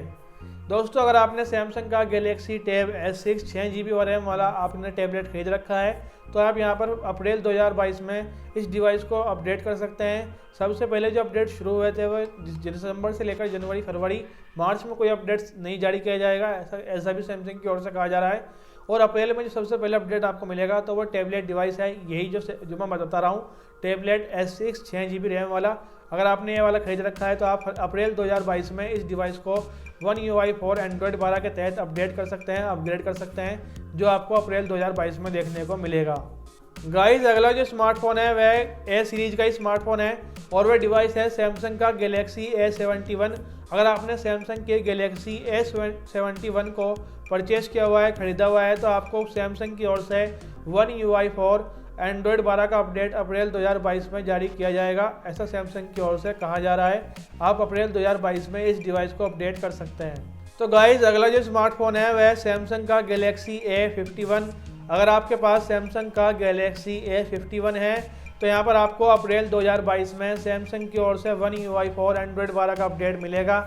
दोस्तों अगर आपने सैमसंग का Galaxy tab S6 6GB RAM वाला आपने टैबलेट खरीद रखा है तो आप यहाँ पर अप्रैल 2022 में इस डिवाइस को अपडेट कर सकते हैं। सबसे पहले जो अपडेट शुरू हुए थे वह दिसंबर से लेकर जनवरी, फरवरी, मार्च में कोई अपडेट्स नहीं जारी किया जाएगा, ऐसा भी सैमसंग की ओर से कहा जा रहा है। और अप्रैल में जो सबसे पहले अपडेट आपको मिलेगा तो वो टैबलेट डिवाइस है, यही जो मैं बता रहा हूँ, टैबलेट S6 6 GB रैम वाला। अगर आपने ये वाला खरीद रखा है तो आप अप्रैल 2022 में इस डिवाइस को One UI 4 एंड्रॉयड 12 के तहत अपडेट कर सकते हैं, अपग्रेड कर सकते हैं, जो आपको अप्रैल 2022 में देखने को मिलेगा। गाइस, अगला जो स्मार्टफोन है वह ए सीरीज का ही स्मार्टफोन है और वह डिवाइस है सैमसंग का गैलेक्सी A71। अगर आपने सैमसंग के गैलेक्सी A71 को परचेस किया हुआ है, ख़रीदा हुआ है, तो आपको सैमसंग की ओर से One UI 4 एंड्रॉयड 12 का अपडेट अप्रैल 2022 में जारी किया जाएगा, ऐसा सैमसंग की ओर से कहा जा रहा है। आप अप्रैल 2022 में इस डिवाइस को अपडेट कर सकते हैं। तो गाइस, अगला जो स्मार्टफोन है वह सैमसंग का गैलेक्सी A51। अगर आपके पास सैमसंग का गैलेक्सी A51 है तो यहाँ पर आपको अप्रैल 2022 में सैमसंग की ओर से One UI 4 एंड्रॉयड 12 का अपडेट मिलेगा।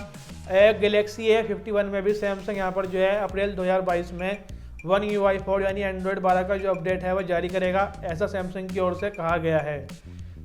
गैलेक्सी A51 में भी सैमसंग यहाँ पर जो है अप्रैल 2022 में One UI 4 यानी एंड्रॉयड 12 का जो अपडेट है वह जारी करेगा, ऐसा सैमसंग की ओर से कहा गया है।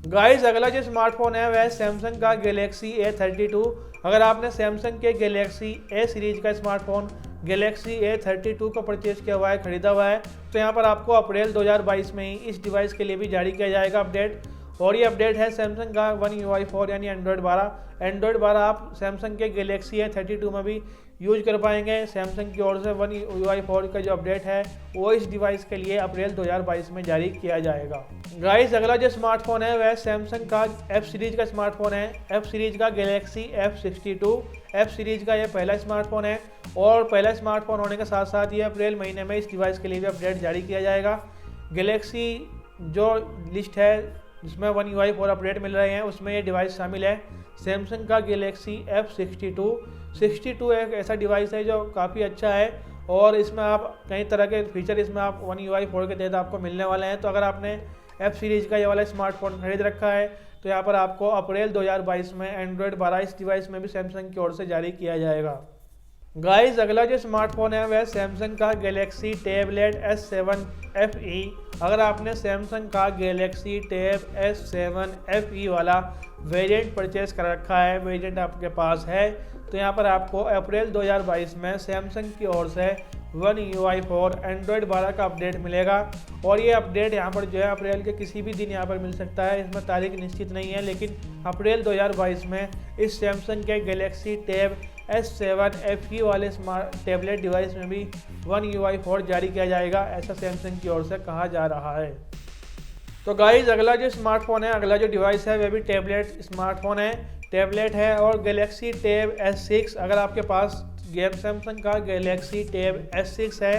गाइस, अगला जो स्मार्टफोन है वह सैमसंग का गैलेक्सी A32। अगर आपने सैमसंग के गैलेक्सी A सीरीज का स्मार्टफोन गैलेक्सी A32 को परचेज किया हुआ है, ख़रीदा हुआ है, तो यहाँ पर आपको अप्रैल 2022 में ही इस डिवाइस के लिए भी जारी किया जाएगा अपडेट। और ये अपडेट है सैमसंग का One UI 4 यानी एंड्रॉयड 12। एंड्रॉयड 12 आप सैमसंग के गैलेक्सी A32 में भी यूज कर पाएंगे। सैमसंग की ओर से One UI 4 का जो अपडेट है वो इस डिवाइस के लिए अप्रैल 2022 में जारी किया जाएगा। गाइस, अगला जो स्मार्टफोन है वह सैमसंग का F सीरीज का स्मार्टफोन है। F सीरीज का गैलेक्सी F62। F सीरीज का यह पहला स्मार्टफोन है और पहला स्मार्टफोन होने के साथ साथ ये अप्रैल महीने में इस डिवाइस के लिए भी अपडेट जारी किया जाएगा। गैलेक्सी जो लिस्ट है जिसमें One UI 4 अपडेट मिल रहे हैं उसमें ये डिवाइस शामिल है। सैमसंग का गैलेक्सी F62 एक ऐसा डिवाइस है जो काफ़ी अच्छा है और इसमें आप कई तरह के फीचर इसमें आप One UI 4 के तहत आपको मिलने वाले हैं। तो अगर आपने F सीरीज का ये वाला स्मार्टफोन खरीद रखा है तो यहाँ पर आपको अप्रैल 2022 में एंड्रॉयड 12 इस डिवाइस में भी सैमसंग की ओर से जारी किया जाएगा। गाइस, अगला जो स्मार्टफोन है वह सैमसंग का गैलेक्सी टैबलेट S7 FE। अगर आपने सैमसंग का गैलेक्सी टैब S7 FE वाला वेरिएंट परचेस कर रखा है, वेरिएंट आपके पास है, तो यहाँ पर आपको अप्रैल 2022 में सैमसंग की ओर से One UI 4 एंड्रॉयड 12 का अपडेट मिलेगा। और ये अपडेट यहाँ पर जो है अप्रैल के किसी भी दिन यहाँ पर मिल सकता है, इसमें तारीख निश्चित नहीं है, लेकिन अप्रैल 2022 में इस सैमसंग के गैलेक्सी टैब S7 FE वाले स्मार्ट टैबलेट डिवाइस में भी One UI 4 जारी किया जाएगा, ऐसा सैमसंग की ओर से कहा जा रहा है। तो गाइस, अगला जो स्मार्टफोन है, अगला जो डिवाइस है वह भी टैबलेट स्मार्टफोन है, टैबलेट है और गैलेक्सी टैब S6। अगर आपके पास सैमसंग का गैलेक्सी टैब S6 है,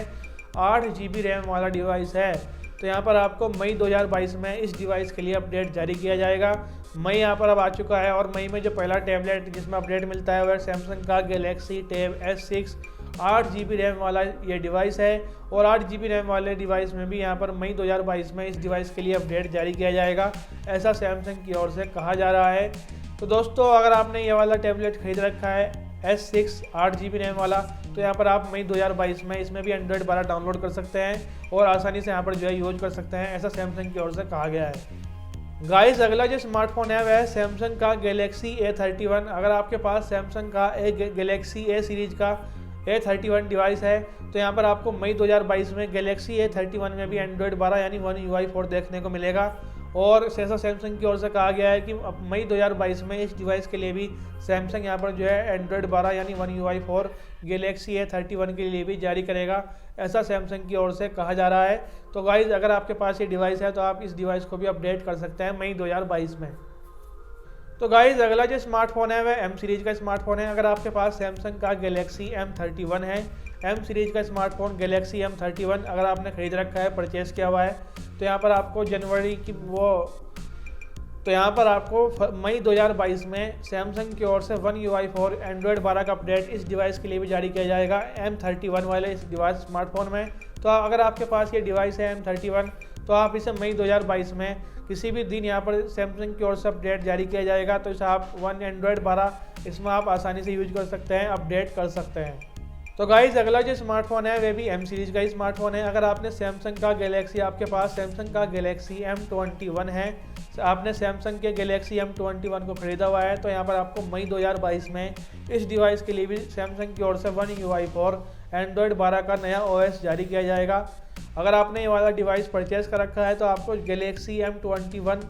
8 GB रैम वाला डिवाइस है, तो यहाँ पर आपको मई 2022 में इस डिवाइस के लिए अपडेट जारी किया जाएगा। मई यहाँ पर अब आ चुका है और मई में जो पहला टैबलेट जिसमें अपडेट मिलता है वह सैमसंग का Galaxy tab S6 8 GB RAM वाला ये डिवाइस है और 8 GB रैम वाले डिवाइस में भी यहाँ पर मई 2022 में इस डिवाइस के लिए अपडेट जारी किया जाएगा, ऐसा सैमसंग की ओर से कहा जा रहा है। तो दोस्तों, अगर आपने ये वाला टैबलेट खरीद रखा है S6 8 GB रैम वाला, तो यहाँ पर आप मई 2022 में इसमें भी एंड्रॉयड 12 डाउनलोड कर सकते हैं और आसानी से यहाँ पर जो है यूज कर सकते हैं, ऐसा सैमसंग की ओर से कहा गया है। गाइस, अगला जो स्मार्टफोन है वह सैमसंग का गैलेक्सी A31। अगर आपके पास सैमसंग का गैलेक्सी A सीरीज का A31 डिवाइस है तो यहाँ पर आपको मई 2022 में गैलेक्सी A31 में भी एंड्रॉयड 12 यानी One UI 4 देखने को मिलेगा। और ऐसा सैमसंग की ओर से कहा गया है कि मई 2022 में इस डिवाइस के लिए भी सैमसंग यहाँ पर जो है एंड्रॉयड 12 यानी One UI 4 गैलेक्सी A31 के लिए भी जारी करेगा, ऐसा सैमसंग की ओर से कहा जा रहा है। तो गाइस, अगर आपके पास ये डिवाइस है तो आप इस डिवाइस को भी अपडेट कर सकते हैं मई 2022 में। तो गाइस, अगला जो स्मार्टफोन है वह M सीरीज का स्मार्टफोन है। अगर आपके पास सैमसंग का गैलेक्सी M31 है, M सीरीज का स्मार्टफोन गैलेक्सी M31 अगर आपने खरीद रखा है, परचेस किया हुआ है, तो यहाँ पर आपको मई 2022 में सैमसंग की ओर से One UI 4 एंड्रॉयड 12 का अपडेट इस डिवाइस के लिए भी जारी किया जाएगा M31 वाले इस डिवाइस स्मार्टफोन में। तो अगर आपके पास ये डिवाइस है M31 तो आप इसे मई 2022 में किसी भी दिन यहाँ पर सैमसंग की ओर से अपडेट जारी किया जाएगा, तो इसे आप एंड्रॉयड 12 इसमें आप आसानी से यूज कर सकते हैं, अपडेट कर सकते हैं। तो गाइस अगला जो स्मार्टफोन है वह भी एम सीरीज का ही स्मार्टफोन है। अगर आपने सैमसंग का गैलेक्सी, आपके पास सैमसंग का गैलेक्सी M21 है, आपने सैमसंग के गैलेक्सी M21 को खरीदा हुआ है, तो यहाँ पर आपको मई 2022 में इस डिवाइस के लिए भी सैमसंग की ओर से One UI 4 एंड्रॉयड 12 का नया OS जारी किया जाएगा। अगर आपने ये वाला डिवाइस परचेज कर रखा है तो आपको गैलेक्सी M21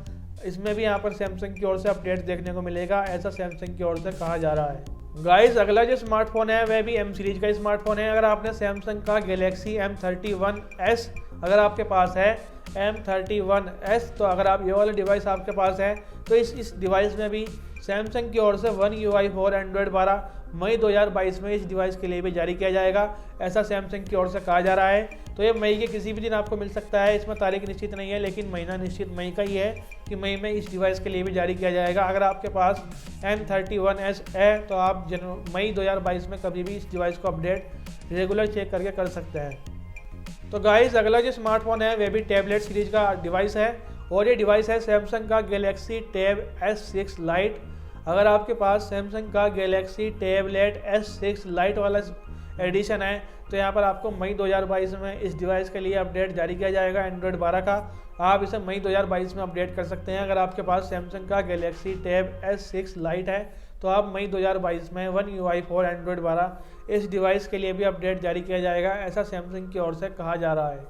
इसमें भी यहाँ पर सैमसंग की ओर से अपडेट देखने को मिलेगा, ऐसा सैमसंग की ओर से कहा जा रहा है। गाइस अगला जो स्मार्टफोन है वह भी एम सीरीज का स्मार्टफोन है। अगर आपने सैमसंग का गैलेक्सी M31s अगर आपके पास है M31s, तो अगर आप ये वाला डिवाइस आपके पास है तो इस डिवाइस में भी सैमसंग की ओर से One UI 4 एंड्रॉयड 12 मई 2022 में इस डिवाइस के लिए भी जारी किया जाएगा, ऐसा सैमसंग की ओर से कहा जा रहा है। तो ये मई के किसी भी दिन आपको मिल सकता है, इसमें तारीख निश्चित नहीं है, लेकिन महीना निश्चित मई का ही है कि मई में इस डिवाइस के लिए भी जारी किया जाएगा। अगर आपके पास M31s है तो आप मई 2022 में कभी भी इस डिवाइस को अपडेट रेगुलर चेक करके कर सकते हैं। तो गाइस अगला जो स्मार्टफोन है वह भी टैबलेट सीरीज का डिवाइस है और ये डिवाइस है सैमसंग का गैलेक्सी टैब S6 लाइट। अगर आपके पास सैमसंग का गैलेक्सी टैबलेट S6 लाइट वाला एडिशन है तो यहाँ पर आपको मई 2022 में इस डिवाइस के लिए अपडेट जारी किया जाएगा एंड्रॉयड 12 का। आप इसे मई 2022 में अपडेट कर सकते हैं। अगर आपके पास सैमसंग का गैलेक्सी टैब S6 लाइट है तो आप मई 2022 में One UI 4 एंड्रॉयड 12 इस डिवाइस के लिए भी अपडेट जारी किया जाएगा, ऐसा सैमसंग की ओर से कहा जा रहा है।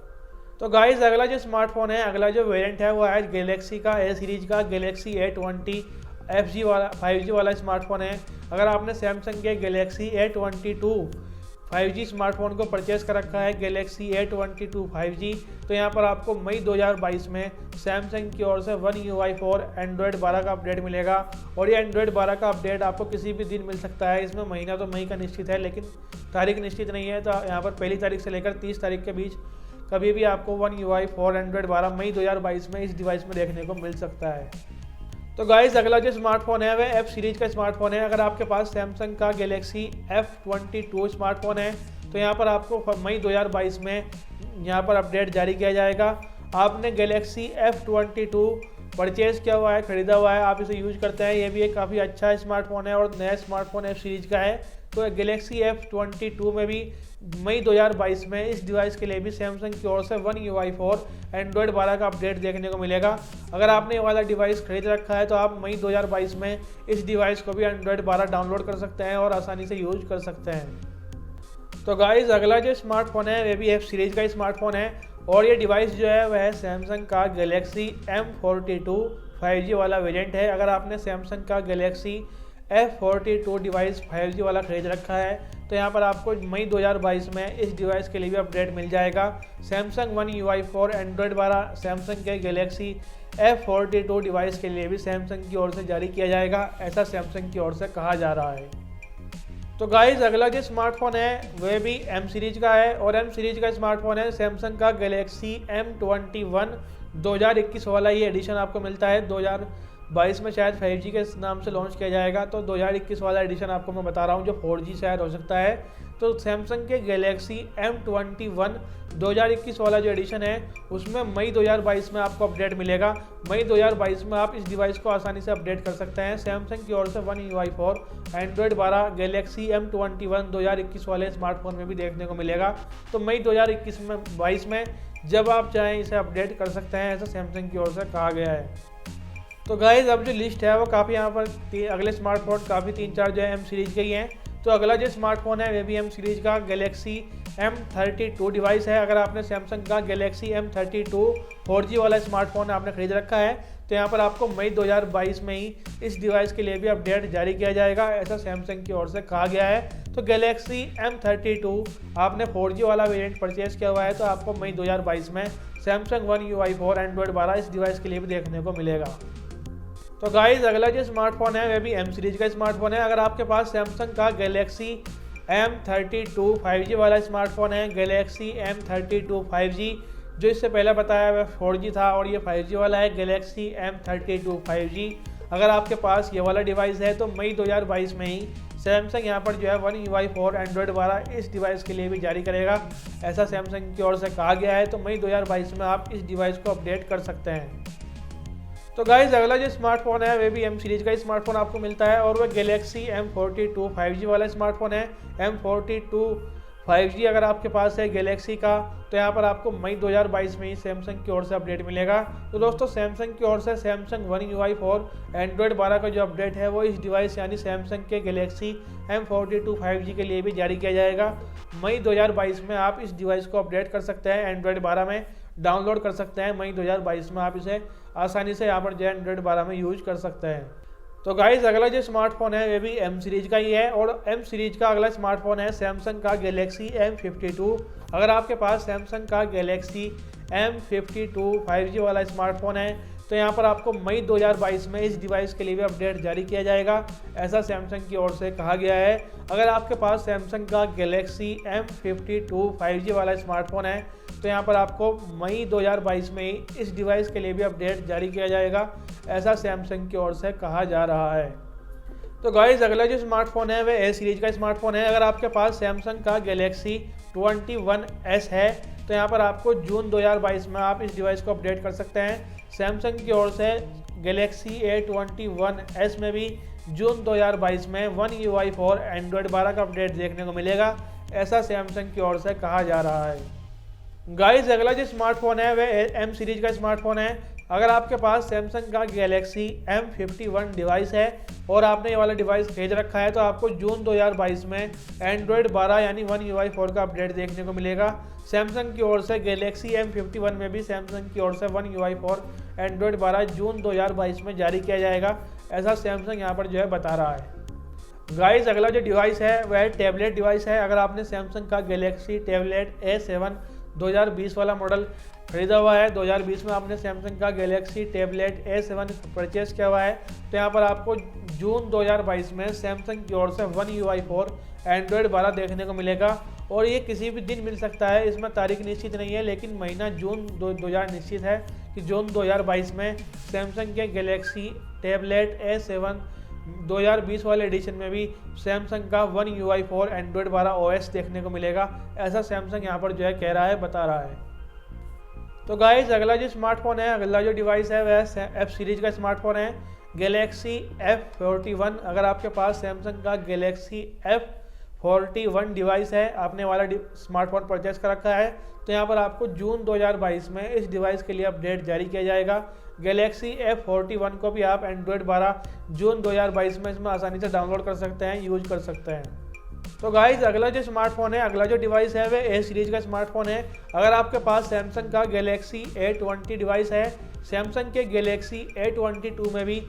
तो गाइस अगला जो स्मार्टफोन है, अगला जो वेरिएंट है वो है गैलेक्सी का A सीरीज का गैलेक्सी A20 5G वाला 5G वाला स्मार्टफोन है। अगर आपने सैमसंग के गैलेक्सी A22 5G स्मार्टफोन को परचेस कर रखा है गैलेक्सी A22 5G, तो यहाँ पर आपको मई 2022 में सैमसंग की ओर से One UI 4 एंड्रॉयड 12 का अपडेट मिलेगा और ये एंड्रॉयड 12 का अपडेट आपको किसी भी दिन मिल सकता है। इसमें महीना तो मई का निश्चित है, लेकिन तारीख निश्चित नहीं है। तो यहाँ पर पहली तारीख से लेकर 30 तारीख के बीच कभी भी आपको One UI 4 एंड्रॉयड 12 मई 2022 में इस डिवाइस में देखने को मिल सकता है। तो गाइस अगला जो स्मार्टफोन है वह F सीरीज का स्मार्टफोन है। अगर आपके पास सैमसंग का गैलेक्सी F22 स्मार्टफोन है तो यहाँ पर आपको मई 2022 में यहाँ पर अपडेट जारी किया जाएगा। आपने गैलेक्सी F22 परचेज किया हुआ है, खरीदा हुआ है, आप इसे यूज करते हैं, ये भी एक काफ़ी अच्छा स्मार्टफोन है और नया स्मार्टफोन F सीरीज का है। तो गैलेक्सी F22 में भी मई 2022 में इस डिवाइस के लिए भी सैमसंग की ओर से One UI 4 एंड्रॉयड 12 का अपडेट देखने को मिलेगा। अगर आपने ये वाला डिवाइस खरीद रखा है तो आप मई 2022 में इस डिवाइस को भी एंड्रॉयड 12 डाउनलोड कर सकते हैं और आसानी से यूज कर सकते हैं। तो गाइस अगला जो स्मार्टफोन है वह भी F सीरीज का स्मार्टफोन है और ये डिवाइस जो है वह सैमसंग का गैलेक्सी M42 5G वाला वेरिएंट है। अगर आपने सैमसंग का गैलेक्सी F42 डिवाइस 5G वाला खरीद रखा है तो यहाँ पर आपको मई 2022 में इस डिवाइस के लिए भी अपडेट मिल जाएगा। Samsung One UI 4 Android 12 Samsung के गैलेक्सी F42 डिवाइस के लिए भी सैमसंग की ओर से जारी किया जाएगा, ऐसा सैमसंग की ओर से कहा जा रहा है। तो गाइस अगला जो स्मार्टफोन है वह भी M सीरीज का है और M सीरीज का स्मार्टफोन है सैमसंग का गैलेक्सी M21 2021 वाला ये एडिशन आपको मिलता है। 2022 में शायद 5G के नाम से लॉन्च किया जाएगा, तो 2021 वाला एडिशन आपको मैं बता रहा हूँ जो 4G शायद हो सकता है। तो सैमसंग के गैलेक्सी M21 2021 वाला जो एडिशन है उसमें मई 2022 में आपको अपडेट मिलेगा। मई 2022 में आप इस डिवाइस को आसानी से अपडेट कर सकते हैं। सैमसंग की ओर से One UI 4 Android 12 Galaxy M21 2021 वाले स्मार्टफोन में भी देखने को मिलेगा। तो मई 2022 में जब आप चाहें इसे अपडेट कर सकते हैं, ऐसा सैमसंग की ओर से कहा गया है। तो गाइस अब जो लिस्ट है वो काफ़ी यहाँ पर अगले स्मार्टफोन काफ़ी 3-4 जो है M सीरीज के ही हैं। तो अगला जो स्मार्टफोन है वह भी M सीरीज का गैलेक्सी M32 डिवाइस है। अगर आपने सैमसंग का गैलेक्सी M32 4G वाला स्मार्टफोन आपने खरीद रखा है तो यहाँ पर आपको मई 2022 में ही इस डिवाइस के लिए भी अपडेट जारी किया जाएगा, ऐसा सैमसंग की ओर से कहा गया है। तो गैलेक्सी M32 आपने 4G वाला वेरिएंट परचेज किया हुआ है तो आपको मई 2022 में सैमसंग One UI 4 एंड्रॉयड 12 इस डिवाइस के लिए भी देखने को मिलेगा। तो गाइस अगला जो स्मार्टफोन है वह भी M सीरीज का स्मार्टफोन है। अगर आपके पास सैमसंग का गैलेक्सी M32 5G वाला स्मार्टफोन है, गैलेक्सी M32 5G जो इससे पहले बताया वह 4G था और ये 5G वाला है गैलेक्सी M32 5G। अगर आपके पास ये वाला डिवाइस है तो मई 2022 में ही सैमसंग यहाँ पर जो है One UI 4 एंड्रॉयड 12 इस डिवाइस के लिए भी जारी करेगा, ऐसा सैमसंग की ओर से कहा गया है। तो मई 2022 में आप इस डिवाइस को अपडेट कर सकते हैं। तो गाइस अगला जो स्मार्टफोन है वह भी M सीरीज का स्मार्टफोन आपको मिलता है और वह गैलेक्सी M42 5G वाला स्मार्टफोन है। M42 5G अगर आपके पास है गैलेक्सी का, तो यहाँ पर आपको मई 2022 में ही सैमसंग की ओर से अपडेट मिलेगा। तो दोस्तों सैमसंग की ओर से सैमसंग One UI 4 एंड्रॉयड 12 का जो अपडेट है वो इस डिवाइस यानी सैमसंग के गैलेक्सी M42 5G के लिए भी जारी किया जाएगा। मई 2022 में आप इस डिवाइस को अपडेट कर सकते हैं, एंड्रॉयड 12 में डाउनलोड कर सकते हैं। मई 2022 में आप इसे आसानी से यहाँ पर जो एंड्रॉयड 12 में यूज कर सकते हैं। तो गाइस अगला जो स्मार्टफोन है वो भी M सीरीज का ही है, और M सीरीज का अगला स्मार्टफोन है सैमसंग का गैलेक्सी M52। अगर आपके पास सैमसंग का गैलेक्सी M52 5G वाला स्मार्टफोन है तो यहाँ पर आपको मई 2022 में इस डिवाइस के लिए भी अपडेट जारी किया जाएगा, ऐसा सैमसंग की ओर से कहा गया है। अगर आपके पास सैमसंग का गैलेक्सी M52 5G वाला स्मार्टफोन है तो यहाँ पर आपको मई 2022 में ही इस डिवाइस के लिए भी अपडेट जारी किया जाएगा, ऐसा सैमसंग की ओर से कहा जा रहा है। तो गाइस अगला जो स्मार्टफोन है वह A सीरीज का स्मार्टफोन है। अगर आपके पास सैमसंग का गैलेक्सी 21S है तो यहाँ पर आपको जून 2022 में आप इस डिवाइस को अपडेट कर सकते हैं। सैमसंग की ओर से गैलेक्सी A21S में भी जून 2022 में One UI 4 एंड्रॉयड 12 का अपडेट देखने को मिलेगा, ऐसा सैमसंग की ओर से कहा जा रहा है। गाइस अगला जो स्मार्टफोन है वह M सीरीज का स्मार्टफोन है। अगर आपके पास सैमसंग का गैलेक्सी M51 डिवाइस है और आपने ये वाला डिवाइस खरीद रखा है तो आपको जून 2022 में एंड्रॉयड 12 यानी One UI 4 का अपडेट देखने को मिलेगा। सैमसंग की ओर से गैलेक्सी M51 में भी सैमसंग की ओर से One UI 4 एंड्रॉयड 12 जून 2022 में जारी किया जाएगा, ऐसा सैमसंग यहाँ पर जो है बता रहा है। गाइस अगला जो डिवाइस है वह टैबलेट डिवाइस है। अगर आपने सैमसंग का गैलेक्सी टैबलेट A7 2020 वाला मॉडल खरीदा हुआ है, 2020 में आपने सैमसंग का गैलेक्सी टैबलेट A7 परचेज किया हुआ है तो यहाँ पर आपको जून 2022 में सैमसंग की ओर से One UI 4 एंड्रॉयड 12 देखने को मिलेगा, और ये किसी भी दिन मिल सकता है, इसमें तारीख निश्चित नहीं है, लेकिन महीना जून 2000 निश्चित है कि जून 2022 में सैमसंग के गैलेक्सी टैबलेट A7 2020 वाले एडिशन में भी सैमसंग का One UI 4 एंड्रॉयड 12 OS देखने को मिलेगा, ऐसा सैमसंग यहाँ पर जो है कह रहा है, बता रहा है। तो गाइस अगला जो स्मार्टफोन है, अगला जो डिवाइस है वह F सीरीज का स्मार्टफोन है, गैलेक्सी F41। अगर आपके पास सैमसंग का गैलेक्सी F41 डिवाइस है, आपने वाला स्मार्टफोन परचेस कर रखा है तो यहाँ पर आपको जून 2022 में इस डिवाइस के लिए अपडेट जारी किया जाएगा। गैलेक्सी F41 को भी आप एंड्रॉयड 12 जून 2022 में इसमें आसानी से डाउनलोड कर सकते हैं, यूज कर सकते हैं। तो गाइज अगला जो स्मार्टफोन है, अगला जो डिवाइस है वह A सीरीज का स्मार्टफोन है। अगर आपके पास सैमसंग का गैलेक्सी A20 डिवाइस है, सैमसंग के गैलेक्सी A22 में भी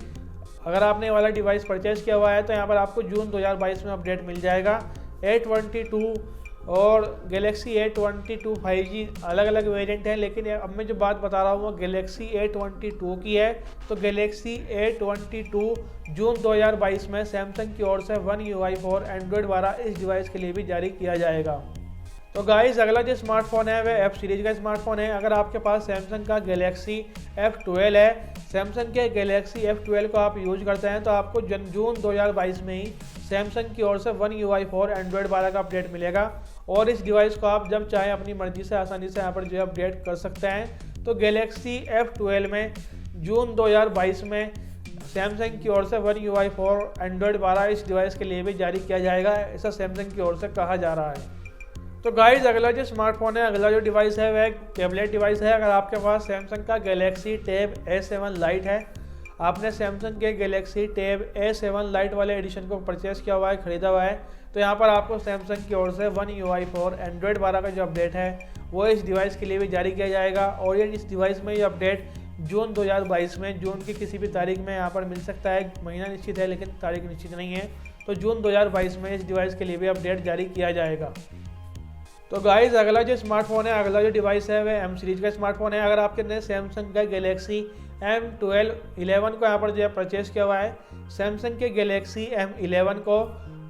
अगर आपने वाला डिवाइस परचेज किया हुआ है तो यहाँ पर आपको जून 2022 में अपडेट मिल जाएगा। A22 और गैलेक्सी A22 5G अलग अलग वेरिएंट हैं, लेकिन अब मैं जो बात बता रहा हूँ वो गैलेक्सी A22 की है। तो गैलेक्सी A22 जून 2022 में सैमसंग की ओर से One UI 4 एंड्रॉयड 12 इस डिवाइस के लिए भी जारी किया जाएगा। तो गाइस अगला जो स्मार्टफोन है वह F सीरीज का स्मार्टफोन है। अगर आपके पास सैमसंग का गैलेक्सी F12 है, सैमसंग के गैलेक्सी F12 को आप यूज करते हैं तो आपको जून 2022 में ही सैमसंग की ओर से One UI 4 एंड्रॉयड 12 का अपडेट मिलेगा, और इस डिवाइस को आप जब चाहें अपनी मर्जी से आसानी से यहाँ पर जो है अपडेट कर सकते हैं। तो गैलेक्सी F12 में जून 2022 में सैमसंग की ओर से One UI 4 एंड्रॉयड 12 इस डिवाइस के लिए भी जारी किया जाएगा, ऐसा सैमसंग की ओर से कहा जा रहा है। तो गाइज अगला जो स्मार्टफोन है, अगला जो डिवाइस है वह टैबलेट डिवाइस है। अगर आपके पास सैमसंग का गैलेक्सी टैब A7 लाइट है, आपने सैमसंग के गैलेक्सी टैब A7 लाइट वाले एडिशन को परचेस किया हुआ है, खरीदा हुआ है, तो यहाँ पर आपको सैमसंग की ओर से One UI 4 एंड्रॉयड 12 का जो अपडेट है वो इस डिवाइस के लिए भी जारी किया जाएगा। और ये इस डिवाइस में ये अपडेट जून 2022 में जून की किसी भी तारीख में यहाँ पर मिल सकता है, महीना निश्चित है लेकिन तारीख निश्चित नहीं है। तो जून 2022 में इस डिवाइस के लिए भी अपडेट जारी किया जाएगा। तो गाइज अगला जो स्मार्टफोन है, अगला जो डिवाइस है वह M सीरीज का स्मार्टफोन है। अगर आपने सैमसंग का गैलेक्सी M11 को यहाँ पर जो है परचेस किया हुआ है, सैमसंग के गैलेक्सी M11 को,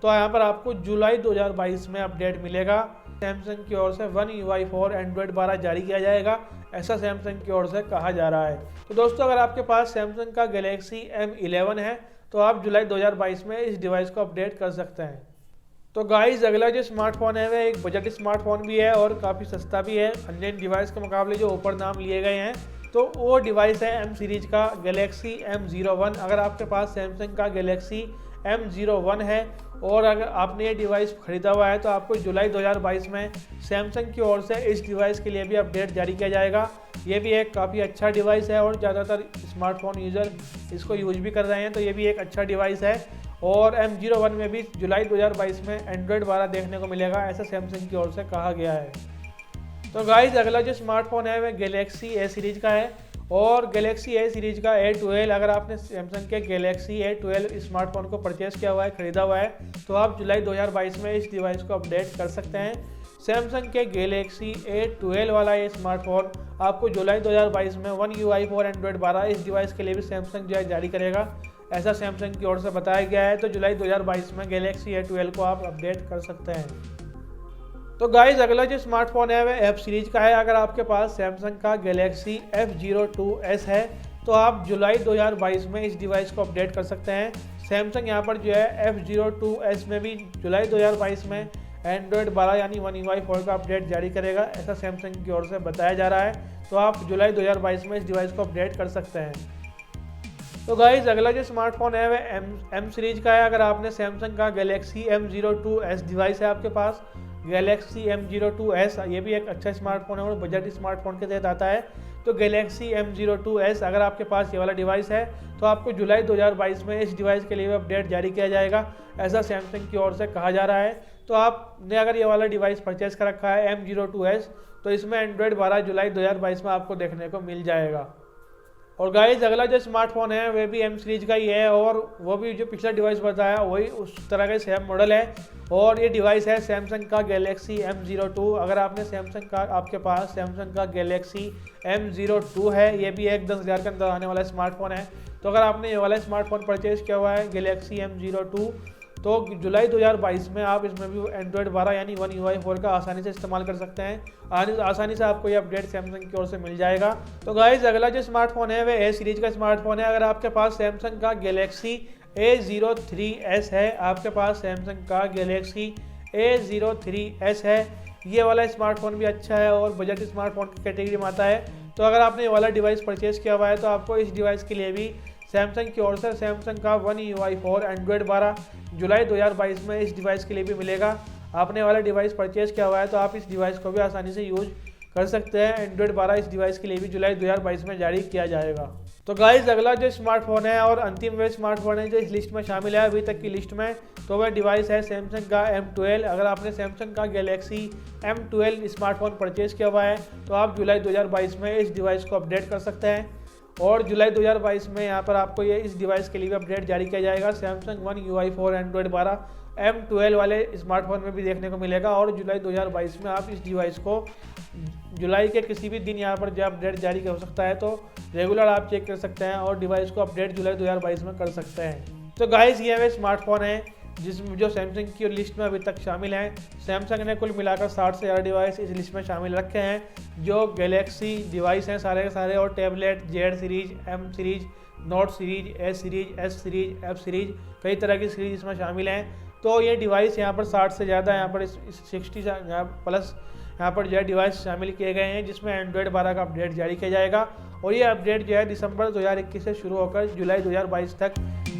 तो यहाँ पर आपको जुलाई 2022 में अपडेट मिलेगा। सैमसंग की ओर से One UI 4 एंड्रॉयड 12 जारी किया जाएगा, ऐसा सैमसंग की ओर से कहा जा रहा है। तो दोस्तों अगर आपके पास सैमसंग का गैलेक्सी M11 है तो आप जुलाई 2022 में इस डिवाइस को अपडेट कर सकते हैं। तो गाइज अगला जो स्मार्टफोन है वह एक बजट स्मार्टफोन भी है और काफ़ी सस्ता भी है अन्य डिवाइस के मुकाबले जो ऊपर नाम लिए गए हैं। तो वो डिवाइस है M सीरीज का गैलेक्सी M01। अगर आपके पास सैमसंग का गैलेक्सी M01 है और अगर आपने ये डिवाइस ख़रीदा हुआ है तो आपको जुलाई 2022 में सैमसंग की ओर से इस डिवाइस के लिए भी अपडेट जारी किया जाएगा। ये भी एक काफ़ी अच्छा डिवाइस है और ज़्यादातर स्मार्टफोन यूज़र इसको यूज भी कर रहे हैं, तो ये भी एक अच्छा डिवाइस है। और M01 में भी जुलाई 2022 में एंड्रॉयड 12 देखने को मिलेगा, ऐसा सैमसंग की ओर से कहा गया है। तो गाइस अगला जो स्मार्टफोन है वह गैलेक्सी ए सीरीज का है और गैलेक्सी ए सीरीज का A12। अगर आपने सैमसंग के गैलेक्सी A12 स्मार्टफोन को परचेज़ किया हुआ है, ख़रीदा हुआ है, तो आप जुलाई 2022 में इस डिवाइस को अपडेट कर सकते हैं। सैमसंग के गैलेक्सी A12 वाला ये स्मार्टफोन आपको जुलाई 2022 में One UI for एंड्रॉयड 12 इस डिवाइस के लिए भी सैमसंग जो है जारी करेगा, ऐसा सैमसंग की ओर से बताया गया है। तो जुलाई 2022 में गैलेक्सी A12 को आप अपडेट कर सकते हैं। तो गाइस अगला जो स्मार्टफोन है वह F सीरीज का है। अगर आपके पास सैमसंग का गैलेक्सी F02s है तो आप जुलाई 2022 में इस डिवाइस को अपडेट कर सकते हैं। सैमसंग यहाँ पर जो है F02s में भी जुलाई 2022 में एंड्रॉयड 12 यानी One UI 4 का अपडेट जारी करेगा, ऐसा सैमसंग की ओर से बताया जा रहा है। तो आप जुलाई 2022 में इस डिवाइस को अपडेट कर सकते हैं। तो गाइस अगला जो स्मार्टफोन है वह M सीरीज का है। अगर आपने सैमसंग का गैलेक्सी M02s डिवाइस है आपके पास, गैलेक्सी M02s, ये भी एक अच्छा स्मार्टफोन है और बजट स्मार्टफोन के तहत आता है। तो गैलेक्सी M02s अगर आपके पास ये वाला डिवाइस है तो आपको जुलाई 2022 में इस डिवाइस के लिए अपडेट जारी किया जाएगा, ऐसा सैमसंग की ओर से कहा जा रहा है। तो आपने अगर ये वाला डिवाइस परचेज कर रखा है M02s तो इसमें एंड्रॉयड 12 जुलाई 2022 में आपको देखने को मिल जाएगा। और गाइस अगला जो स्मार्टफोन है वह भी M सीरीज का ही है और वो भी जो पिछला डिवाइस बताया वही उस तरह का सेम मॉडल है और ये डिवाइस है सैमसंग का गैलेक्सी M02। अगर आपने आपके पास सैमसंग का गैलेक्सी M02 है, ये भी एक 10,000 के अंदर आने वाला स्मार्टफोन है। तो अगर आपने ये वाला स्मार्टफोन परचेज किया हुआ है गैलेक्सी M02 तो जुलाई 2022 में आप इसमें भी एंड्रॉयड 12 यानी One UI 4 का आसानी से इस्तेमाल कर सकते हैं। आसानी से आपको ये अपडेट सैमसंग की ओर से मिल जाएगा। तो गाइस अगला जो स्मार्टफोन है वह A सीरीज का स्मार्टफोन है। अगर आपके पास सैमसंग का गैलेक्सी A03s है, आपके पास सैमसंग का गैलेक्सी A03s है, ये वाला स्मार्टफोन भी अच्छा है और बजट स्मार्टफोन की कैटेगरी में आता है। तो अगर आपने ये वाला डिवाइस परचेज किया हुआ है तो आपको इस डिवाइस के लिए भी सैमसंग की ओर से सैमसंग का One UI 4 एंड्रॉयड 12 जुलाई 2022 में इस डिवाइस के लिए भी मिलेगा। आपने वाला डिवाइस परचेज किया हुआ है तो आप इस डिवाइस को भी आसानी से यूज कर सकते हैं। एंड्रॉयड 12 इस डिवाइस के लिए भी जुलाई 2022 में जारी किया जाएगा। तो गाइस अगला जो स्मार्टफोन है और अंतिम वे स्मार्टफोन है जो इस लिस्ट में शामिल है अभी तक की लिस्ट में, तो वह डिवाइस है सैमसंग का M12। अगर आपने सैमसंग का गैलेक्सी M12 स्मार्टफोन परचेज किया हुआ है तो आप जुलाई 2022 में इस डिवाइस को अपडेट कर सकते हैं और जुलाई 2022 में यहाँ पर आपको ये इस डिवाइस के लिए भी अपडेट जारी किया जाएगा। Samsung One UI 4 Android 12 M12 वाले स्मार्टफोन में भी देखने को मिलेगा और जुलाई 2022 में आप इस डिवाइस को जुलाई के किसी भी दिन यहाँ पर जो अपडेट जारी हो सकता है, तो रेगुलर आप चेक कर सकते हैं और डिवाइस को अपडेट जुलाई 2022 में कर सकते हैं। तो गाइस ये वे स्मार्टफोन है जिसमें जो सैमसंग की लिस्ट में अभी तक शामिल हैं। सैमसंग ने कुल मिलाकर 60 से ज़्यादा डिवाइस इस लिस्ट में शामिल रखे हैं जो गैलेक्सी डिवाइस हैं सारे के सारे, और tablet Z series, M series, note series, A series, S series, F series, कई तरह की सीरीज इसमें शामिल हैं। तो ये डिवाइस यहाँ पर 60 से ज़्यादा यहाँ पर 60 प्लस यहाँ पर जो है डिवाइस शामिल किए गए हैं जिसमें एंड्रॉयड 12 का अपडेट जारी किया जाएगा और ये अपडेट जो है दिसंबर 2021 से शुरू होकर जुलाई 2022 तक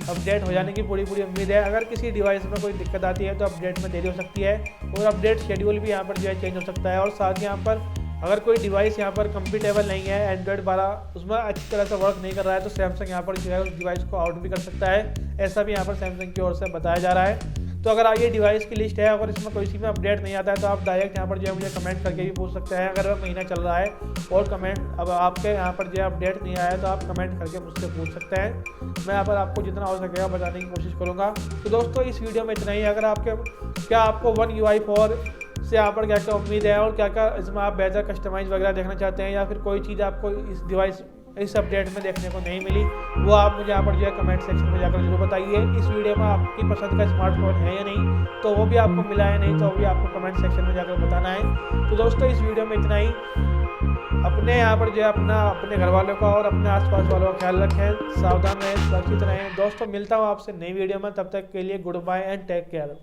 अपडेट हो जाने की पूरी उम्मीद है। अगर किसी डिवाइस में कोई दिक्कत आती है तो अपडेट में देरी हो सकती है और अपडेट शेड्यूल भी यहाँ पर जो है चेंज हो सकता है। और साथ ही यहाँ पर अगर कोई डिवाइस यहाँ पर कंपेटेबल नहीं है, एंड्रॉयड 12 उसमें अच्छी तरह से वर्क नहीं कर रहा है, तो सैमसंग यहाँ पर जो है उस डिवाइस को आउट भी कर सकता है, ऐसा भी यहाँ पर सैमसंग की ओर से बताया जा रहा है। तो अगर ये डिवाइस की लिस्ट है, अगर इसमें कोई सी में अपडेट नहीं आता है तो आप डायरेक्ट यहाँ पर जो है मुझे कमेंट करके भी पूछ सकते हैं। अगर वह महीना चल रहा है और कमेंट अब आपके यहाँ पर जो है अपडेट नहीं आया है तो आप कमेंट करके मुझसे पूछ सकते हैं। मैं यहाँ पर आपको जितना हो सकेगा बताने की कोशिश करूँगा। तो दोस्तों इस वीडियो में इतना ही। अगर आपको One UI 4 से यहाँ पर क्या क्या उम्मीद है और क्या क्या इसमें आप बेहतर कस्टमाइज वगैरह देखना चाहते हैं या फिर कोई चीज़ आपको इस अपडेट में देखने को नहीं मिली, वो आप मुझे यहाँ पर जो है कमेंट सेक्शन में जाकर जरूर बताइए। इस वीडियो में आपकी पसंद का स्मार्टफोन है या नहीं, तो वो भी आपको मिला है, नहीं तो वो भी आपको कमेंट सेक्शन में जाकर बताना है। तो दोस्तों इस वीडियो में इतना ही। अपने यहाँ पर जो है अपने घर वालों का और अपने आसपास वालों का ख्याल रखें, सावधान रहें, सुरक्षित रहें। दोस्तों मिलता हूँ आपसे नई वीडियो में, तब तक के लिए goodbye and take care.